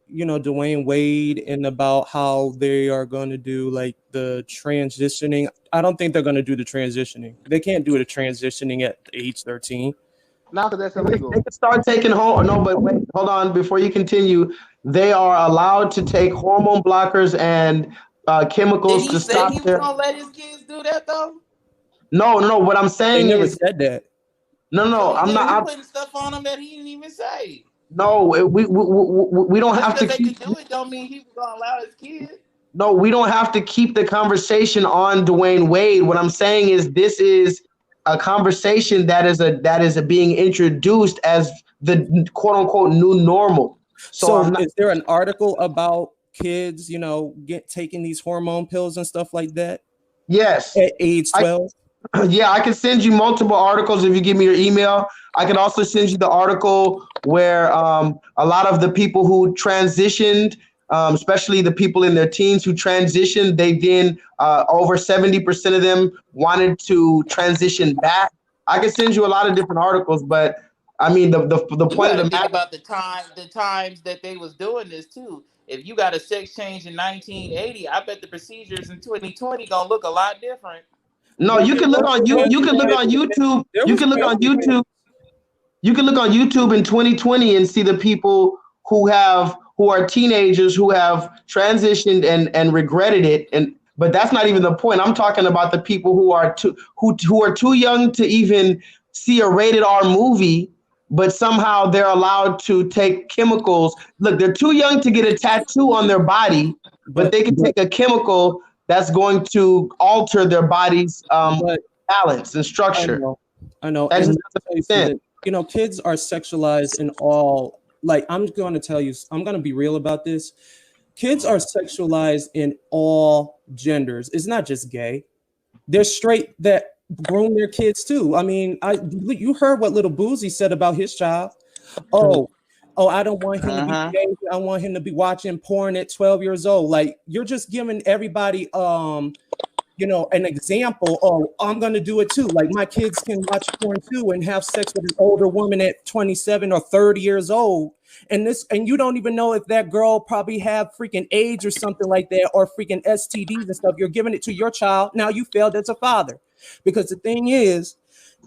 Dwayne Wade and about how they are going to do like the transitioning. I don't think they're going to do the transitioning. They can't do the transitioning at age 13. Now, because that's They illegal. can start taking no, but wait, hold on. Before you continue, they are allowed to take hormone blockers and Did chemicals he to say stop he was their. gonna let his kids do that though? No, no. What I'm They saying never is, said that. no, So no. I'm not. he putting stuff on him that he didn't even say. No, we don't Just have to because they keep. could do it don't mean he was gonna allow his kids. No, we don't have to keep the conversation on Dwayne Wade. What I'm saying is, this is a conversation that is being introduced as the quote unquote new normal. So I'm So not. is there an article about kids, taking these hormone pills and stuff like that Yes. at age I 12? Yeah, I can send you multiple articles if you give me your email. I can also send you the article where a lot of the people who transitioned, especially the people in their teens who transitioned, they then over 70% of them wanted to transition back. I can send you a lot of different articles, but I mean the You point got of to the think matter. about the times that they was doing this too. If you got a sex change in 1980, I bet the procedures in 2020 gonna look a lot different. No, But you can look on you can look on YouTube. there You was can look on YouTube. You can look on YouTube in 2020 and see the people who are teenagers who have transitioned and regretted it. And but that's not even the point. I'm talking about the people who are too young to even see a rated R movie, but somehow they're allowed to take chemicals. Look, they're too young to get a tattoo on their body, but but they can take a chemical that's going to alter their body's but balance and I structure. know. I know. That And just let me doesn't tell you make sense. something, kids are sexualized in all, like, I'm going to tell you, I'm going to be real about this. Kids are sexualized in all genders. It's not just gay. There's straight that groom their kids too. I mean, you heard what little Boozy said about his child. Oh, I don't want him to be Uh-huh. gay. I want him to be watching porn at 12 years old. Like, you're just giving everybody an example. Oh, I'm going to do it too. Like, my kids can watch porn too and have sex with an older woman at 27 or 30 years old. And you don't even know if that girl probably have freaking AIDS or something like that, or freaking STDs and stuff. You're giving it to your child. Now you failed as a father, because the thing is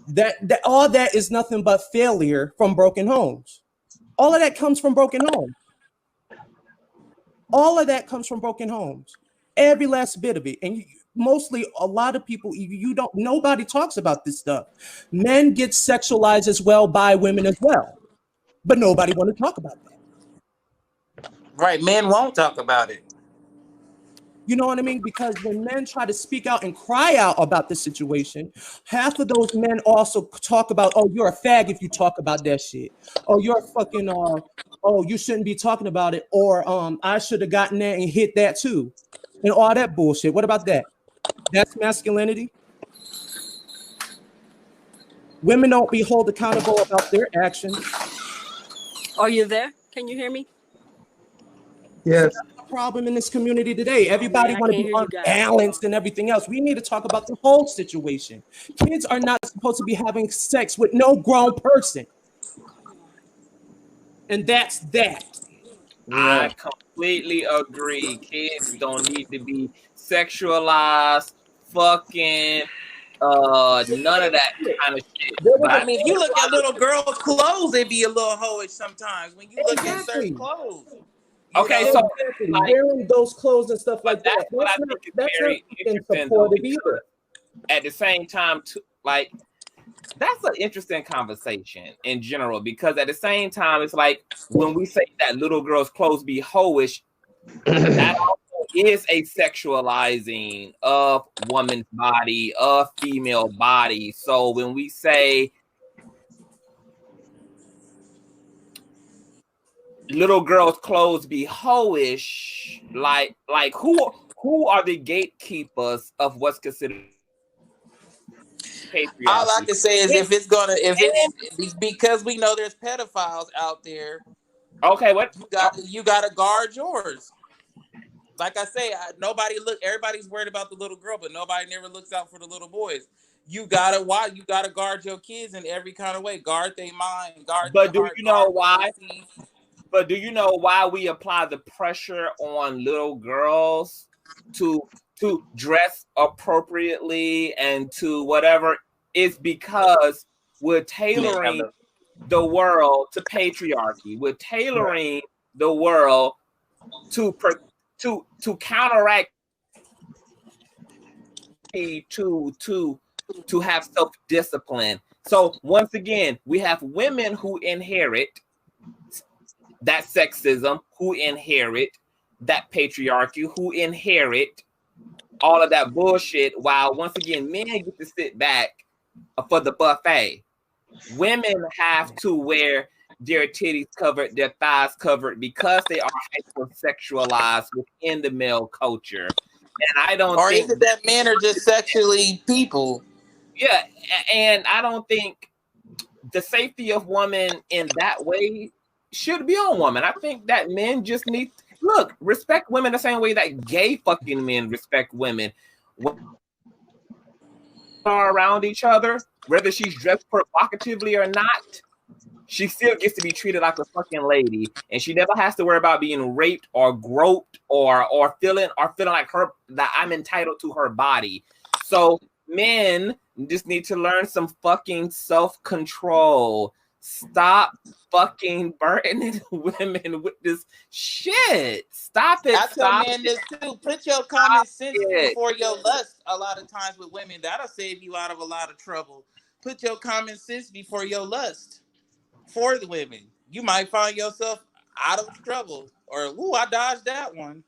that all that is nothing but failure from broken homes. All of that comes from broken homes. All of that comes from broken homes. Every last bit of it. And mostly a lot of people, nobody talks about this stuff. Men get sexualized as well by women as well, but nobody want to talk about that. Right, men won't talk about it. You know what I mean? Because when men try to speak out and cry out about the situation, half of those men also talk about, oh, you're a fag if you talk about that shit. Oh, you're a fucking, oh, you shouldn't be talking about it. Or I should have gotten that and hit that too. And all that bullshit. What about that? That's masculinity. Women don't be held accountable about their actions. Are you there? Can you hear me? Yes. Problem in this community today. Everybody want to be unbalanced and everything else. We need to talk about the whole situation. Kids are not supposed to be having sex with no grown person. And that's that. I completely agree. Kids don't need to be sexualized, fucking, none of that kind of shit. But I mean, if you look at little girls' clothes, they be a little hoish sometimes when you look at certain Exactly. clothes. Okay, know? so exactly. like, Wearing those clothes and stuff but like that. that's what I That's not think is that's not very fucking interesting though, supportive because either. at the same time, like that's an interesting conversation in general. Because at the same time, it's like when we say that little girls' clothes be hoish, that also is a sexualizing of woman's body, of female body. So when we say little girls' clothes be hoish, like who are the gatekeepers of what's considered All I patriarchy? can say is if it's because we know there's pedophiles out there, Okay, what? you gotta guard yours. Like I say, everybody's worried about the little girl, but nobody never looks out for the little boys. You gotta guard your kids in every kind of way. Guard their mind, guard their But do heart, you know guard what they why? see. But do you know why we apply the pressure on little girls to dress appropriately and to whatever? It's because we're tailoring the world to patriarchy. We're tailoring the world to counteract to have self-discipline. So once again, we have women who inherit that sexism, who inherit that patriarchy, who inherit all of that bullshit, while once again men get to sit back for the buffet. Women have to wear their titties covered, their thighs covered, because they are hypersexualized within the male culture. And I don't Or think is it that men are just sexually people? yeah, and I don't think the safety of women in that way should be on women. I think that men just need respect women the same way that gay fucking men respect women. When are around each other, whether she's dressed provocatively or not, she still gets to be treated like a fucking lady, and she never has to worry about being raped or groped or feeling like that I'm entitled to her body. So men just need to learn some fucking self-control. Stop fucking burdening women with this shit. Stop it. I tell Stop men it. this too. Put your common sense it. before your lust. A lot of times with women, that'll save you out of a lot of trouble. Put your common sense before your lust. For the women, you might find yourself out of trouble. Or, ooh, I dodged that one.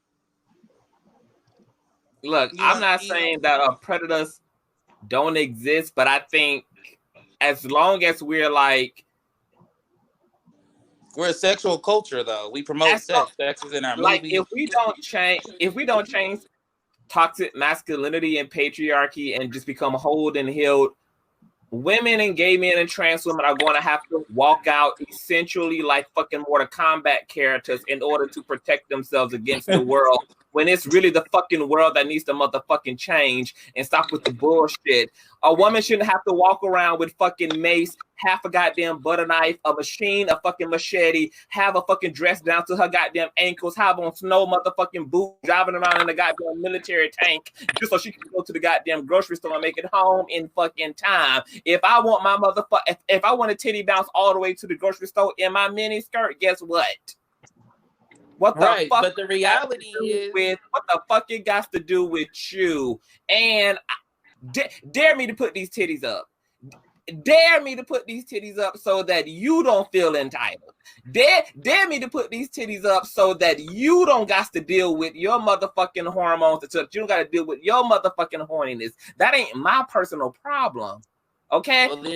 Look, I'm not saying that predators don't exist, but I think as long as we're like, we're a sexual culture, though. We promote sex. Sex is in our like movies. if we don't change toxic masculinity and patriarchy and just become whole and healed, women and gay men and trans women are going to have to walk out essentially like fucking Mortal Kombat characters in order to protect themselves against the world, when it's really the fucking world that needs to motherfucking change and stop with the bullshit. A woman shouldn't have to walk around with fucking mace, half a goddamn butter knife, a machine, a fucking machete, have a fucking dress down to her goddamn ankles, have on snow motherfucking boots, driving around in a goddamn military tank just so she can go to the goddamn grocery store and make it home in fucking time. If I want my if I want a titty bounce all the way to the grocery store in my mini skirt, guess what? What the fuck? But the reality is, what the fuck it got to do with you? And dare me to put these titties up. Dare me to put these titties up so that you don't feel entitled. Dare me to put these titties up so that you don't got to deal with your motherfucking hormones. So you don't got to deal with your motherfucking horniness. That ain't my personal problem. Okay? Well, then,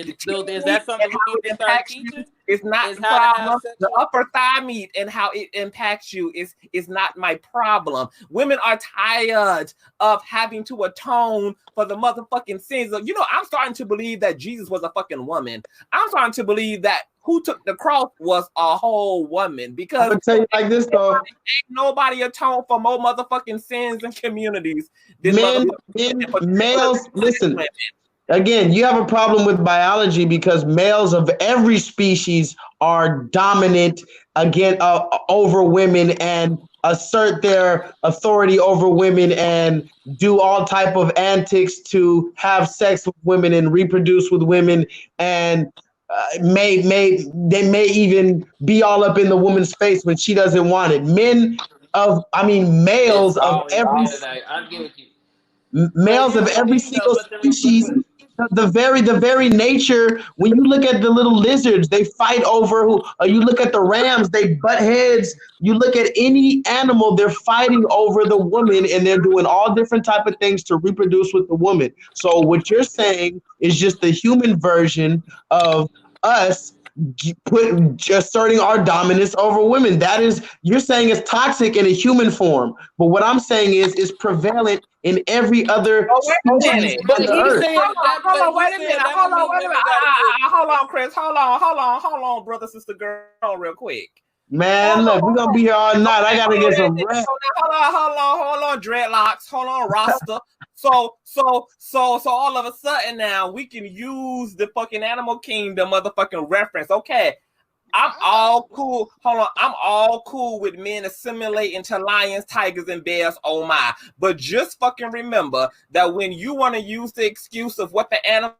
is that something we need to start teaching? It's not the problem. The upper thigh meat and how it impacts you is not my problem. Women are tired of having to atone for the motherfucking sins. You know, I'm starting to believe that Jesus was a fucking woman. I'm starting to believe that who took the cross was a whole woman, because I'm gonna tell you like this though, ain't nobody atoned for more motherfucking sins and communities than males. Listen. Women. Again, you have a problem with biology because males of every species are dominant over women and assert their authority over women and do all type of antics to have sex with women and reproduce with women. And they may even be all up in the woman's face when she doesn't want it. It's Males of always every been that. I get what you. But males here's of the every thing, though. single species. The very nature. When you look at the little lizards, they fight over who. You look at the rams, they butt heads. You look at any animal, they're fighting over the woman, and they're doing all different type of things to reproduce with the woman. So what you're saying is just the human version of us asserting our dominance over women. That is, you're saying it's toxic in a human form, but what I'm saying is it's prevalent in every other Oh, wait a species minute. on But the he's earth. saying that. Hold But on, he's wait a saying minute. that Hold don't on, mean wait a minute. women got to do it. Hold on, Chris. Hold on, brother, sister, girl, real quick. Man, Hold on, look, we're hold gonna on. be here all night. I Okay, gotta get some rest. hold on, dreadlocks. Hold on, Rasta. So all of a sudden now we can use the fucking animal kingdom motherfucking reference. Okay, I'm all cool. Hold on. I'm all cool with men assimilating to lions, tigers, and bears. Oh my. But just fucking remember that when you want to use the excuse of what the animal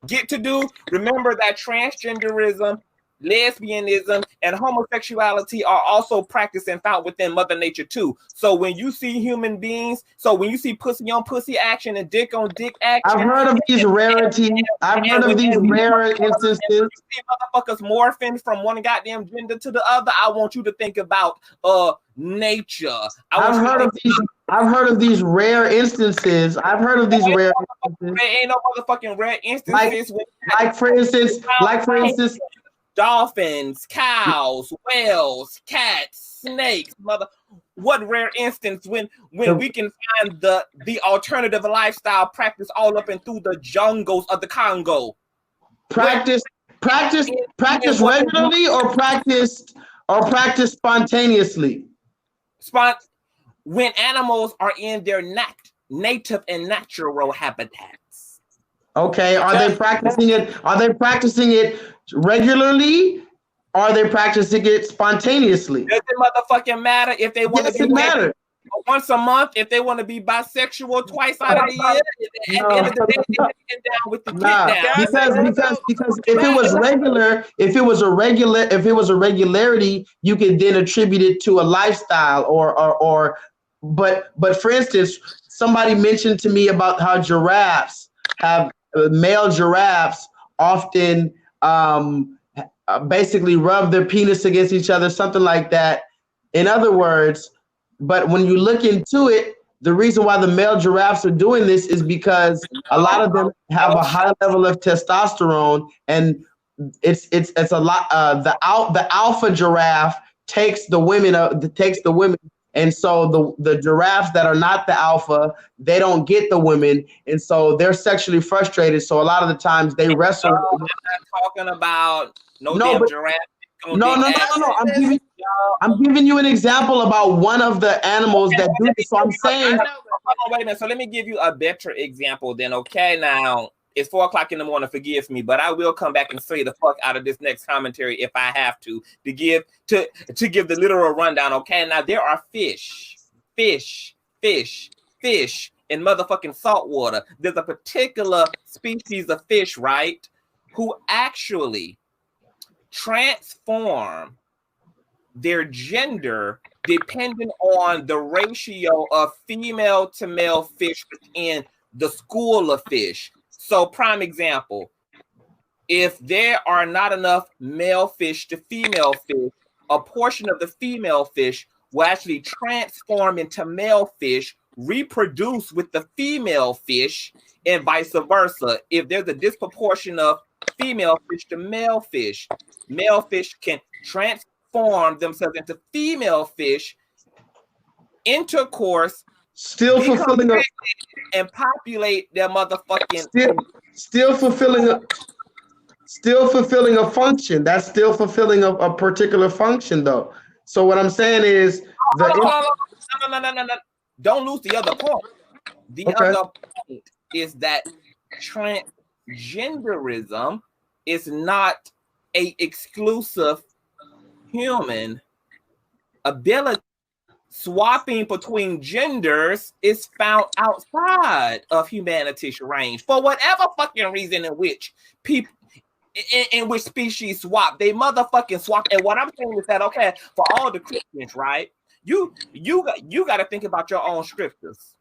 get to do, remember that transgenderism, lesbianism, and homosexuality are also practiced and found within Mother Nature too. So when you see human beings, so when you see pussy on pussy action and dick on dick I've action, heard of these rarities. I've heard of these rare instances. you see motherfuckers morphing from one goddamn gender to the other, I want you to think about nature. I've heard of these rare instances. I've heard of these rare instances. There ain't no motherfucking rare Like, instances with for instance, dolphins, cows, whales, cats, snakes, what rare instance when we can find the alternative lifestyle practice all up and through the jungles of the Congo. practice regularly or practice spontaneously. When animals are in their native and natural habitats. Okay, are they practicing it? Are they practicing it regularly? Are they practicing it spontaneously? Does it motherfucking matter if they want to be matters. once a month? If they want to be bisexual twice out of the year? At the end of the day, they get down with the get down. Because if it was regular, if it was a regularity, you could then attribute it to a lifestyle but for instance, somebody mentioned to me about how giraffes have male giraffes often basically rub their penis against each other, something like that. In other words, but when you look into it, the reason why the male giraffes are doing this is because a lot of them have a high level of testosterone, and it's a lot. The alpha giraffe takes the women, and so the giraffes that are not the alpha, they don't get the women, and so they're sexually frustrated. So a lot of the times they wrestle. I'm not talking about damn giraffe. No. I'm giving you an example about one of the animals that do this. So I'm saying. Wait a minute. So let me give you a better example then. Okay, now it's 4:00 in the morning. Forgive me, but I will come back and say the fuck out of this next commentary if I have to give the literal rundown. Okay, now there are fish in motherfucking salt water. There's a particular species of fish, right, who actually transform their gender depending on the ratio of female to male fish within the school of fish. So, prime example, if there are not enough male fish to female fish, a portion of the female fish will actually transform into male fish, reproduce with the female fish, and vice versa. If there's a disproportion of female fish to male fish can transform themselves into female fish, intercourse, still fulfilling and populate their motherfucking still fulfilling a function. That's still fulfilling a particular function, though. So what I'm saying is no. Don't lose the other point. The other point is that transgenderism is not a exclusive human ability. Swapping between genders is found outside of humanity's range for whatever fucking reason in which people in which species swap. They motherfucking swap. And what I'm saying is that, okay, for all the Christians, right? You got to think about your own scriptures.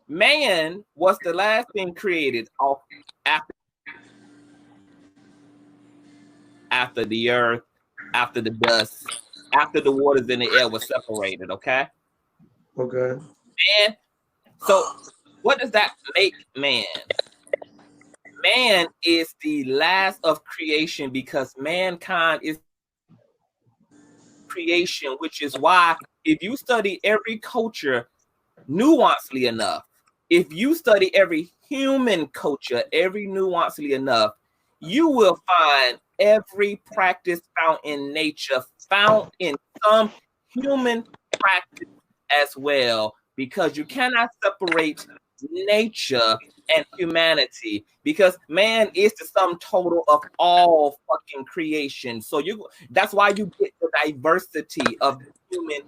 Man was the last thing created off after the earth, after the dust, after the waters in the air were separated. Okay. Okay. And so, what does that make man? Man is the last of creation because mankind is creation, which is why if you study every culture nuancedly enough, if you study every human culture, every nuancedly enough, you will find every practice found in nature, found in some human practice as well, because you cannot separate nature and humanity, because man is the sum total of all fucking creation. So that's why you get the diversity of human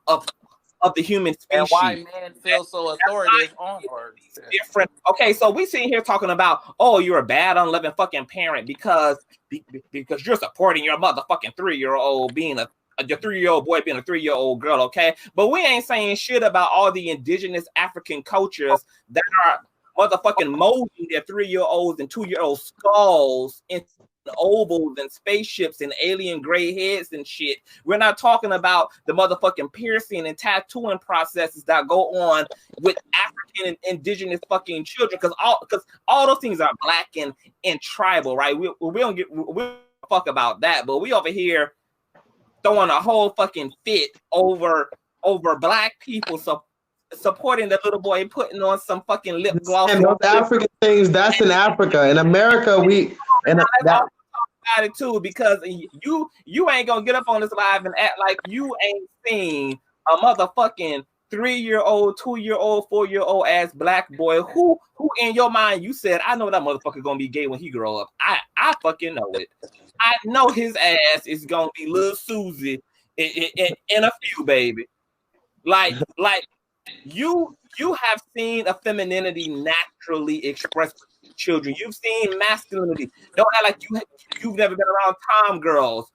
of the human species. And why men feel so authoritative on her. Different. Okay, so we sitting here talking about, oh, you're a bad, unloving fucking parent because you're supporting your motherfucking 3-year-old being your 3-year-old boy being a 3-year-old girl, okay? But we ain't saying shit about all the indigenous African cultures that are motherfucking molding their 3-year-olds and 2-year-old skulls into ovals and spaceships and alien gray heads and shit. We're not talking about the motherfucking piercing and tattooing processes that go on with African and indigenous fucking children, because all those things are black and tribal, right? We don't fuck about that, but we over here throwing a whole fucking fit over black people supporting the little boy putting on some fucking lip gloss. And those African things, that's in Africa. In America, about it too, because you ain't gonna get up on this live and act like you ain't seen a motherfucking 3-year-old, 2-year-old, 4-year-old ass black boy who in your mind you said, I know that motherfucker gonna be gay when he grow up. I fucking know it. I know his ass is gonna be little Susie in a few, baby. Like you have seen a femininity naturally expressed with children. You've seen masculinity. Don't act like you've never been around girls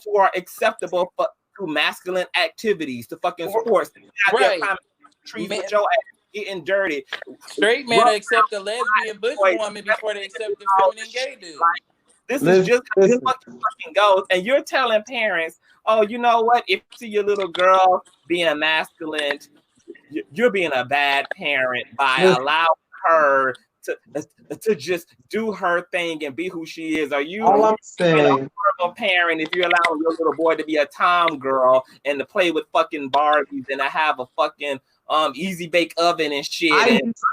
who are acceptable through masculine activities, to fucking sports. Right. Trees with your ass getting dirty. Straight men accept the lesbian butch woman before they accept the feminine gay dude. This is just how it fucking goes. And you're telling parents, oh, you know what? If you see your little girl being masculine, you're being a bad parent by allowing her to just do her thing and be who she is. Are you all I'm saying, a horrible parent if you're allowing your little boy to be a tom girl and to play with fucking Barbies and to have a fucking easy bake oven and shit?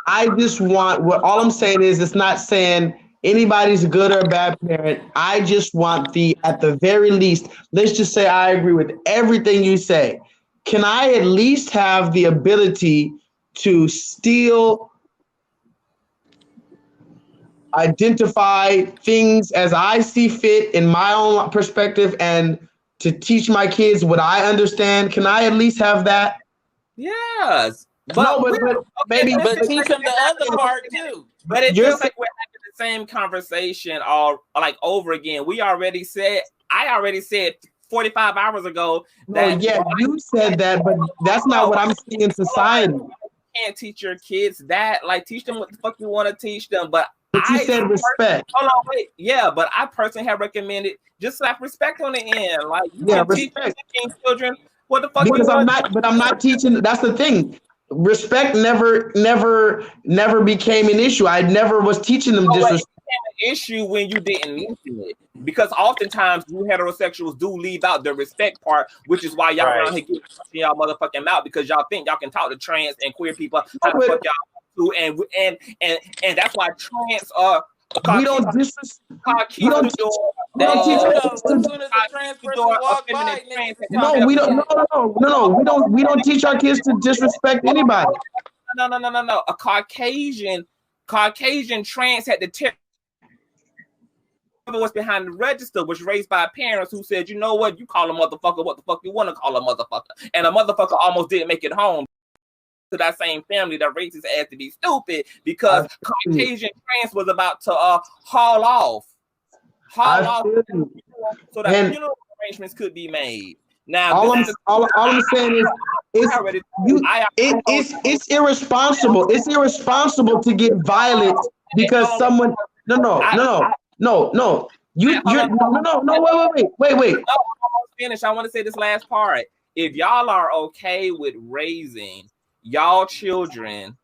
I just want, what all I'm saying is, it's not saying anybody's a good or a bad parent. I just want at the very least, let's just say I agree with everything you say. Can I at least have the ability to still identify things as I see fit in my own perspective and to teach my kids what I understand? Can I at least have that? Yes. But maybe teach them the other part too. But it feels like we're having the same conversation all like over again. I already said 45 hours ago that you said that, but that's not what I'm seeing in society. You can't teach your kids that. Like, teach them what the fuck you want to teach them. But you said respect. Hold on, wait. Yeah, but I personally have recommended just slap respect on the end. Like, you can teach children what the fuck because I'm not teaching. That's the thing. Respect never became an issue. I never was teaching them disrespect. It became an issue when you didn't mention it, because oftentimes you heterosexuals do leave out the respect part, which is why y'all around here getting y'all motherfucking mouth, because y'all think y'all can talk to trans and queer people how the fuck y'all do, and that's why trans are. We don't disrespect. We don't teach. No, we don't. We don't teach our kids to disrespect anybody. No. A Caucasian trans had to tell what's behind the register, was raised by parents who said, you know what, you call a motherfucker what the fuck you want to call a motherfucker, and a motherfucker almost didn't make it home to that same family that raised his ass to be stupid because Caucasian trans was about to haul off. Haul feel off you. so that And funeral arrangements could be made. Now, all I'm saying is it's irresponsible. It's irresponsible to get violent because someone no. You're wait. I want to say this last part. If y'all are okay with raising y'all children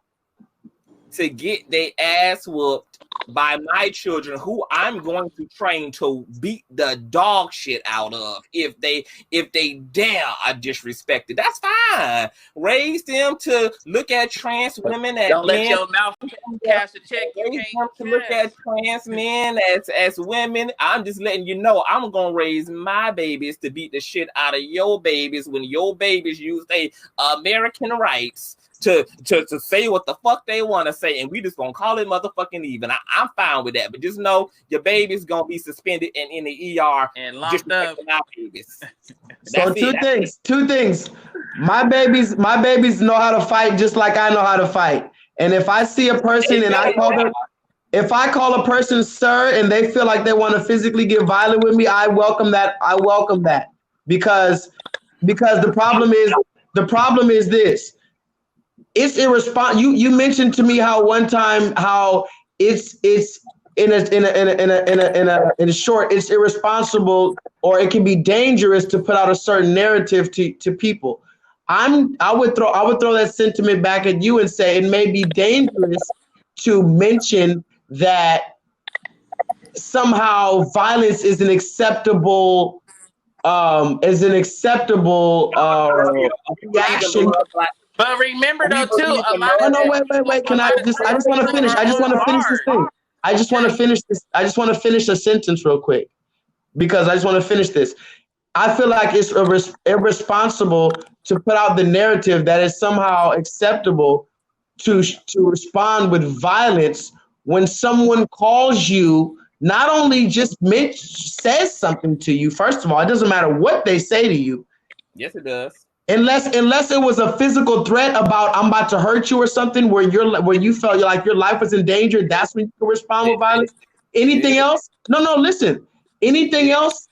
to get their ass whooped by my children, who I'm going to train to beat the dog shit out of if they dare are disrespected, that's fine. Raise them to look at trans women as Don't let men. your mouth cash a check. You Raise them can't to look at trans men as women. I'm just letting you know I'm gonna raise my babies to beat the shit out of your babies when your babies use their American rights to say what the fuck they want to say, and we just gonna call it motherfucking even. I'm fine with that, but just know your baby's gonna be suspended and in the ER and locked up. Babies. So two things. My babies know how to fight just like I know how to fight. And if I see a person and if I call a person sir and they feel like they want to physically get violent with me, I welcome that. Because the problem is this. It's irresponsible. You mentioned to me how one time how it's in a short, it's irresponsible or it can be dangerous to put out a certain narrative to people. I would throw that sentiment back at you and say it may be dangerous to mention that somehow violence is an acceptable reaction. But remember though too, a lot wait. I just want to finish. I just want to finish this thing. I just want to finish a sentence real quick because I just want to finish this. I feel like it's irresponsible to put out the narrative that is somehow acceptable to respond with violence when someone calls you, not only just says something to you. First of all, it doesn't matter what they say to you. Yes, it does. Unless it was a physical threat about I'm about to hurt you or something where you felt like your life was in danger, that's when you can respond with violence. Anything else? No, listen. Anything else?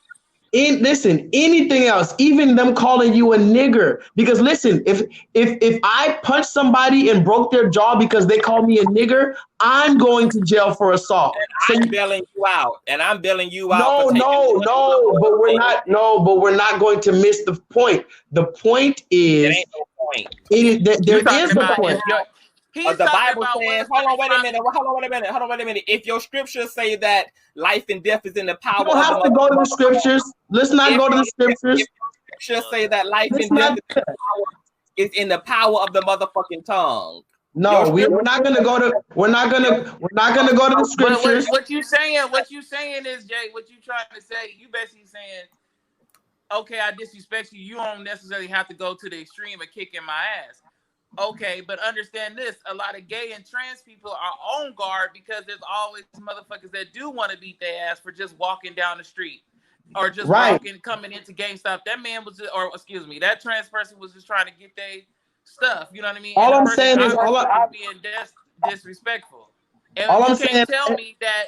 Anything else, even them calling you a nigger. Because listen, if I punch somebody and broke their jaw because they called me a nigger, I'm going to jail for assault. And I'm bailing you out. But we're not going to miss the point. The point is, there ain't no point. There is no point. The Bible says, hold on, wait a minute. If your scriptures say that life and death is in the power, you don't have to go to the scriptures. Let's not go to the scriptures. If your scriptures say that life and death is in the power of the motherfucking tongue. No, we're not gonna go to the scriptures. What you saying is, Jay, what you trying to say, you basically saying, okay, I disrespect you. You don't necessarily have to go to the extreme of kicking my ass. Okay, but understand this: a lot of gay and trans people are on guard because there's always motherfuckers that do want to beat their ass for just walking down the street or just coming into GameStop. That man was, that trans person was just trying to get their stuff. You know what I mean? All I'm saying is, being disrespectful. And you can't tell me that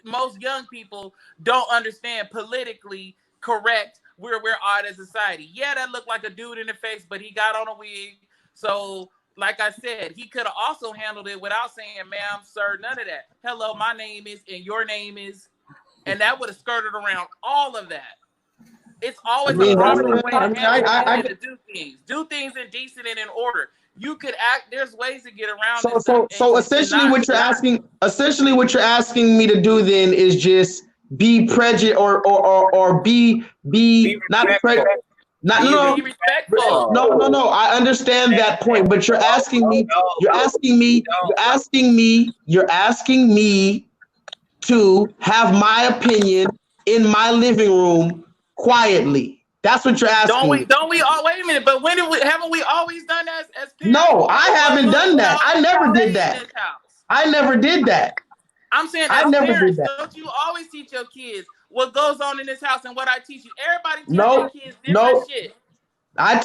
most young people don't understand politically correct where we're at as a society. Yeah, that looked like a dude in the face, but he got on a wig. So, like I said, he could have also handled it without saying, ma'am, sir, none of that. Hello, my name is, and your name is, and that would have skirted around all of that. It's always a proper way to do things. Do things in decent and in order. You could act. There's ways to get around. So essentially, what you're asking me to do then is just be prejudiced or be not prejudiced. No. I understand that point, but you're asking me to have my opinion in my living room quietly. That's what you're asking. Don't we all wait a minute? But haven't we always done that as parents? No, I haven't done that. I never did that. I'm saying as parents, don't you always teach your kids what goes on in this house and what I teach you? Everybody teach their kids different shit. I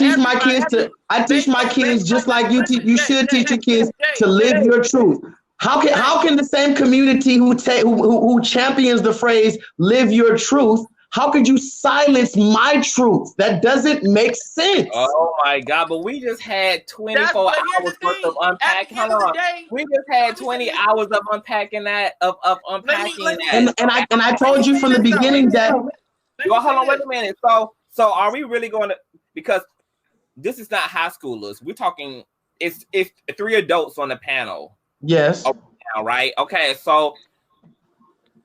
teach my kids just like you should teach your kids to live your truth. How can the same community who champions the phrase "live your truth"? How could you silence my truth? That doesn't make sense. Oh my God! But we just had 24 but here's hours the worth of thing. At unpacking. the end Hold of on, the day, we just had let me 20 say this. hours of unpacking that of unpacking let me that. And I told you say from the this, though. beginning that Well, hold on, wait a minute. So are we really going to? Because this is not high schoolers. We're talking. It's 3 adults on the panel. yes. Now, right? Okay, so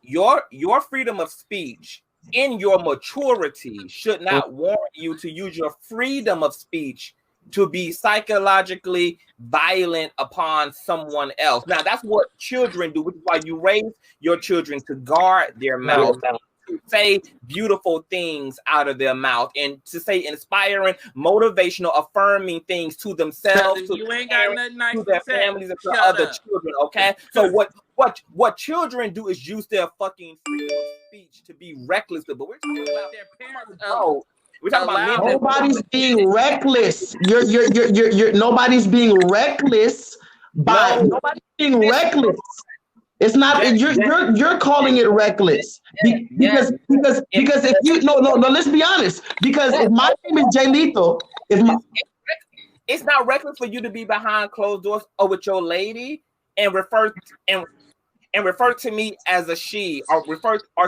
your freedom of speech in your maturity should not warrant you to use your freedom of speech to be psychologically violent upon someone else. Now, that's what children do, which is why you raise your children to guard their mouth, to say beautiful things out of their mouth, and to say inspiring, motivational, affirming things to themselves, to you ain't got nothing nice to their to say. families, and to Shut other up. children. Okay, so what children do is use their fucking freedom of speech to be reckless. But we're talking about Their parents we're talking about men. Nobody's being reckless. You're nobody's being reckless by nobody's being reckless. It's not you're calling it reckless because if you no let's be honest, because if my name is Jaylito, it's not reckless for you to be behind closed doors or with your lady and refer to me as a she, or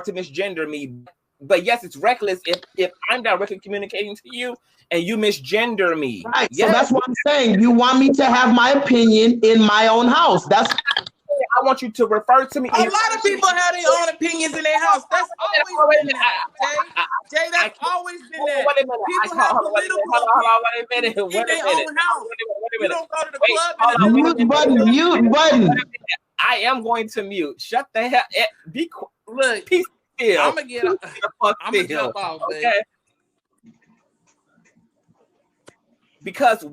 to misgender me. But yes, it's reckless if I'm directly communicating to you and you misgender me. Right. Yes. So that's what I'm saying. You want me to have my opinion in my own house. That's I want you to refer to me. A lot of people have their own opinions in their house. That's always been that. Jay, that's always been that. People have political opinions in their own house. You don't go to the club. Mute button. I am going to mute. Shut the hell. Be look. Peace still. I'm gonna jump off, okay? Because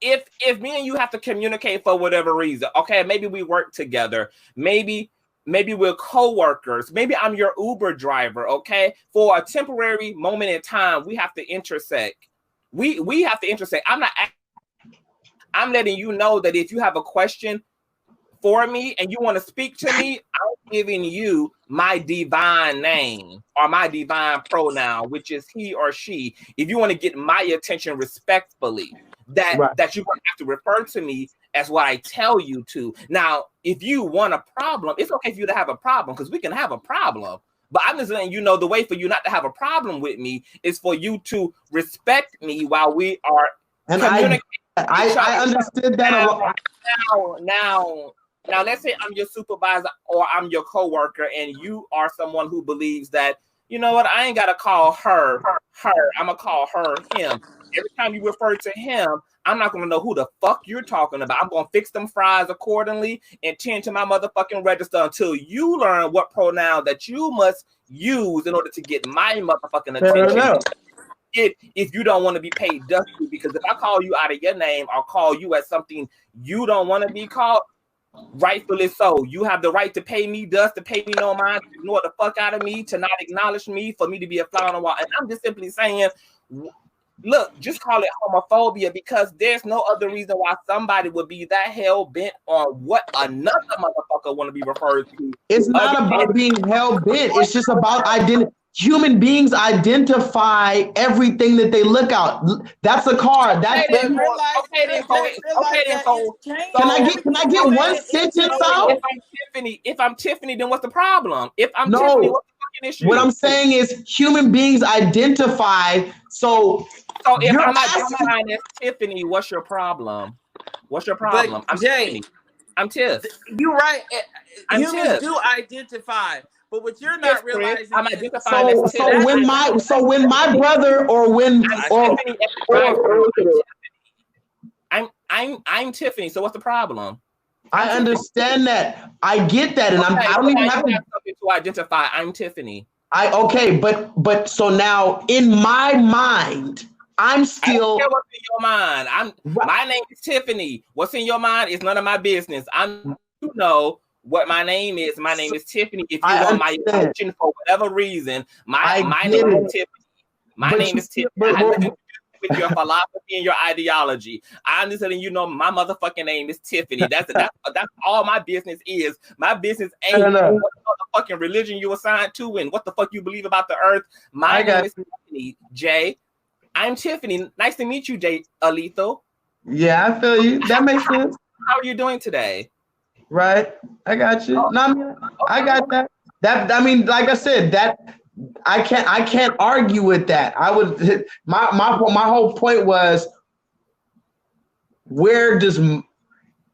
if me and you have to communicate for whatever reason, okay, maybe we work together, maybe we're co-workers, maybe I'm your Uber driver, okay, for a temporary moment in time, we have to intersect. We have to intersect. I'm letting you know that if you have a question for me and you want to speak to me, I'm giving you my divine name or my divine pronoun, which is he or she. If you want to get my attention respectfully, that you're going to have to refer to me as what I tell you to. Now, if you want a problem, it's okay for you to have a problem, because we can have a problem. But I'm just letting you know the way for you not to have a problem with me is for you to respect me while we are communicating. I understood that a lot. Now, let's say I'm your supervisor or I'm your coworker, and you are someone who believes that, you know what, I ain't got to call her. I'm going to call her him. Every time you refer to him, I'm not going to know who the fuck you're talking about. I'm going to fix them fries accordingly and tend to my motherfucking register until you learn what pronoun that you must use in order to get my motherfucking attention. If you don't want to be paid dusty, because if I call you out of your name or call you as something you don't want to be called, rightfully so. You have the right to pay me dust, to pay me no mind, to ignore the fuck out of me, to not acknowledge me, for me to be a fly on the wall. And I'm just simply saying, look, just call it homophobia, because there's no other reason why somebody would be that hell bent on what another motherfucker want to be referred to. It's not about being hell bent. It's just about identity. Human beings identify everything that they look out. That's a car. That's Can I get one sentence out? If I'm Tiffany, then what's the problem? If I'm Tiffany, what's the fucking issue? What I'm saying is human beings identify. So if I'm identifying as Tiffany, what's your problem? What's your problem? I'm Jay. I'm Tiff. You're right. Humans Tiff. do identify. But what you're not realizing I'm is identifying when my brother or when I'm Tiffany. So what's the problem? I understand that. I get that, and I don't even have something to identify. I'm Tiffany. But so now in my mind, I'm still. I don't care what's in your mind. My name is Tiffany. What's in your mind is none of my business. You know what my name is. My name is Tiffany. If you want my attention for whatever reason, my name is Tiffany. My name is Tiffany. with your philosophy and your ideology. I'm just letting you know my motherfucking name is Tiffany. That's all my business is. My business ain't what fucking religion you assigned to and what the fuck you believe about the earth. My name is Tiffany, Jay. I'm Tiffany. Nice to meet you, Jay Alito. Yeah, I feel you. That makes sense. How are you doing today? Right. I got you. No, I got that. I mean, like I said, that I can't argue with that. I would my whole point was, where does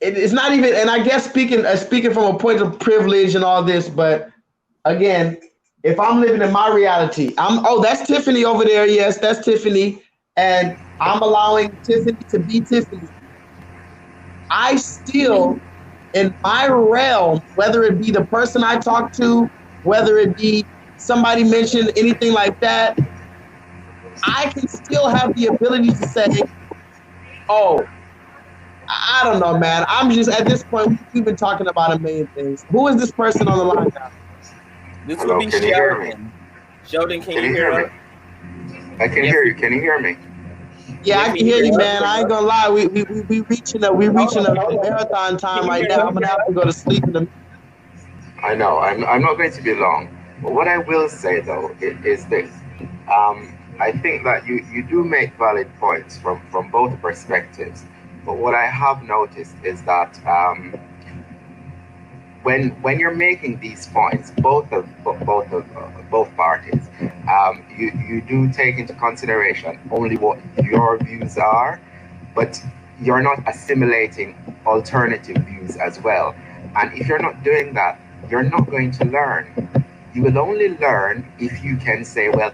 it's not even, and I guess speaking from a point of privilege and all this, but again, if I'm living in my reality, that's Tiffany over there. Yes, that's Tiffany. And I'm allowing Tiffany to be Tiffany. I still, in my realm, whether it be the person I talk to, whether it be somebody mentioned anything like that, I can still have the ability to say, oh, I don't know, man. I'm just, at this point, we've been talking about a million things. Who is this person on the line now? This Hello, will be can you hear me? Sheldon. Sheldon, can you hear me? I can hear you. Can you hear me? Yeah, I can hear you, man. I ain't gonna lie. We reaching a marathon time right now. I'm gonna have to go to sleep in a minute. I know. I'm not going to be long. But what I will say though is this. I think that you do make valid points from both perspectives. But what I have noticed is that when you're making these points, both parties, you do take into consideration only what your views are, but you're not assimilating alternative views as well. And if you're not doing that, you're not going to learn. You will only learn if you can say, well,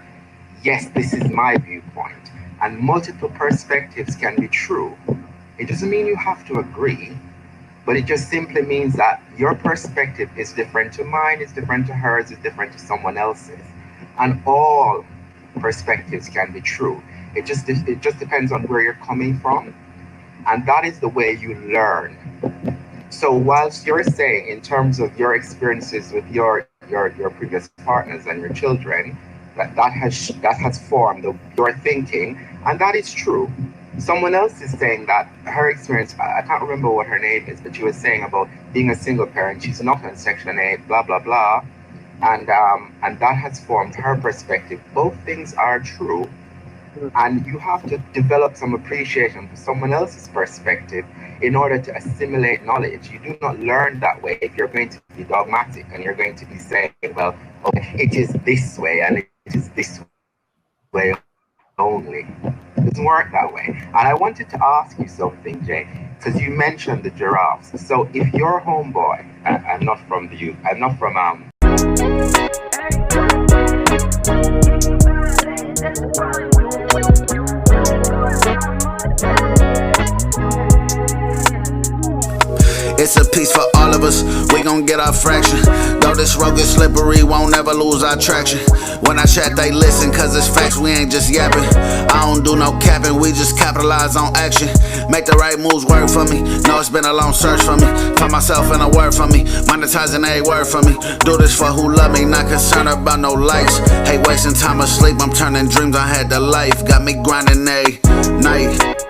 yes, this is my viewpoint, and multiple perspectives can be true. It doesn't mean you have to agree, but it just simply means that your perspective is different to mine, is different to hers, is different to someone else's. And all perspectives can be true. It just depends on where you're coming from. And that is the way you learn. So whilst you're saying in terms of your experiences with your previous partners and your children, that has formed your thinking, and that is true. Someone else is saying that her experience, I can't remember what her name is, but she was saying about being a single parent. She's not on Section 8, blah, blah, blah. And that has formed her perspective. Both things are true. And you have to develop some appreciation for someone else's perspective in order to assimilate knowledge. You do not learn that way if you're going to be dogmatic and you're going to be saying, well, okay, it is this way and it is this way only. It doesn't work that way. And I wanted to ask you something, Jay, because you mentioned the giraffes. So if you're homeboy, I'm not from It's a piece for all of us, we gon' get our fraction. Though this road gets slippery, won't ever lose our traction. When I chat, they listen, cause it's facts, we ain't just yapping. I don't do no capping, we just capitalize on action. Make the right moves work for me. Know it's been a long search for me. Find myself in a word for me. Monetizing a word for me. Do this for who love me, not concerned about no likes. Hate wasting time asleep, I'm turning dreams I had to life. Got me grinding a night.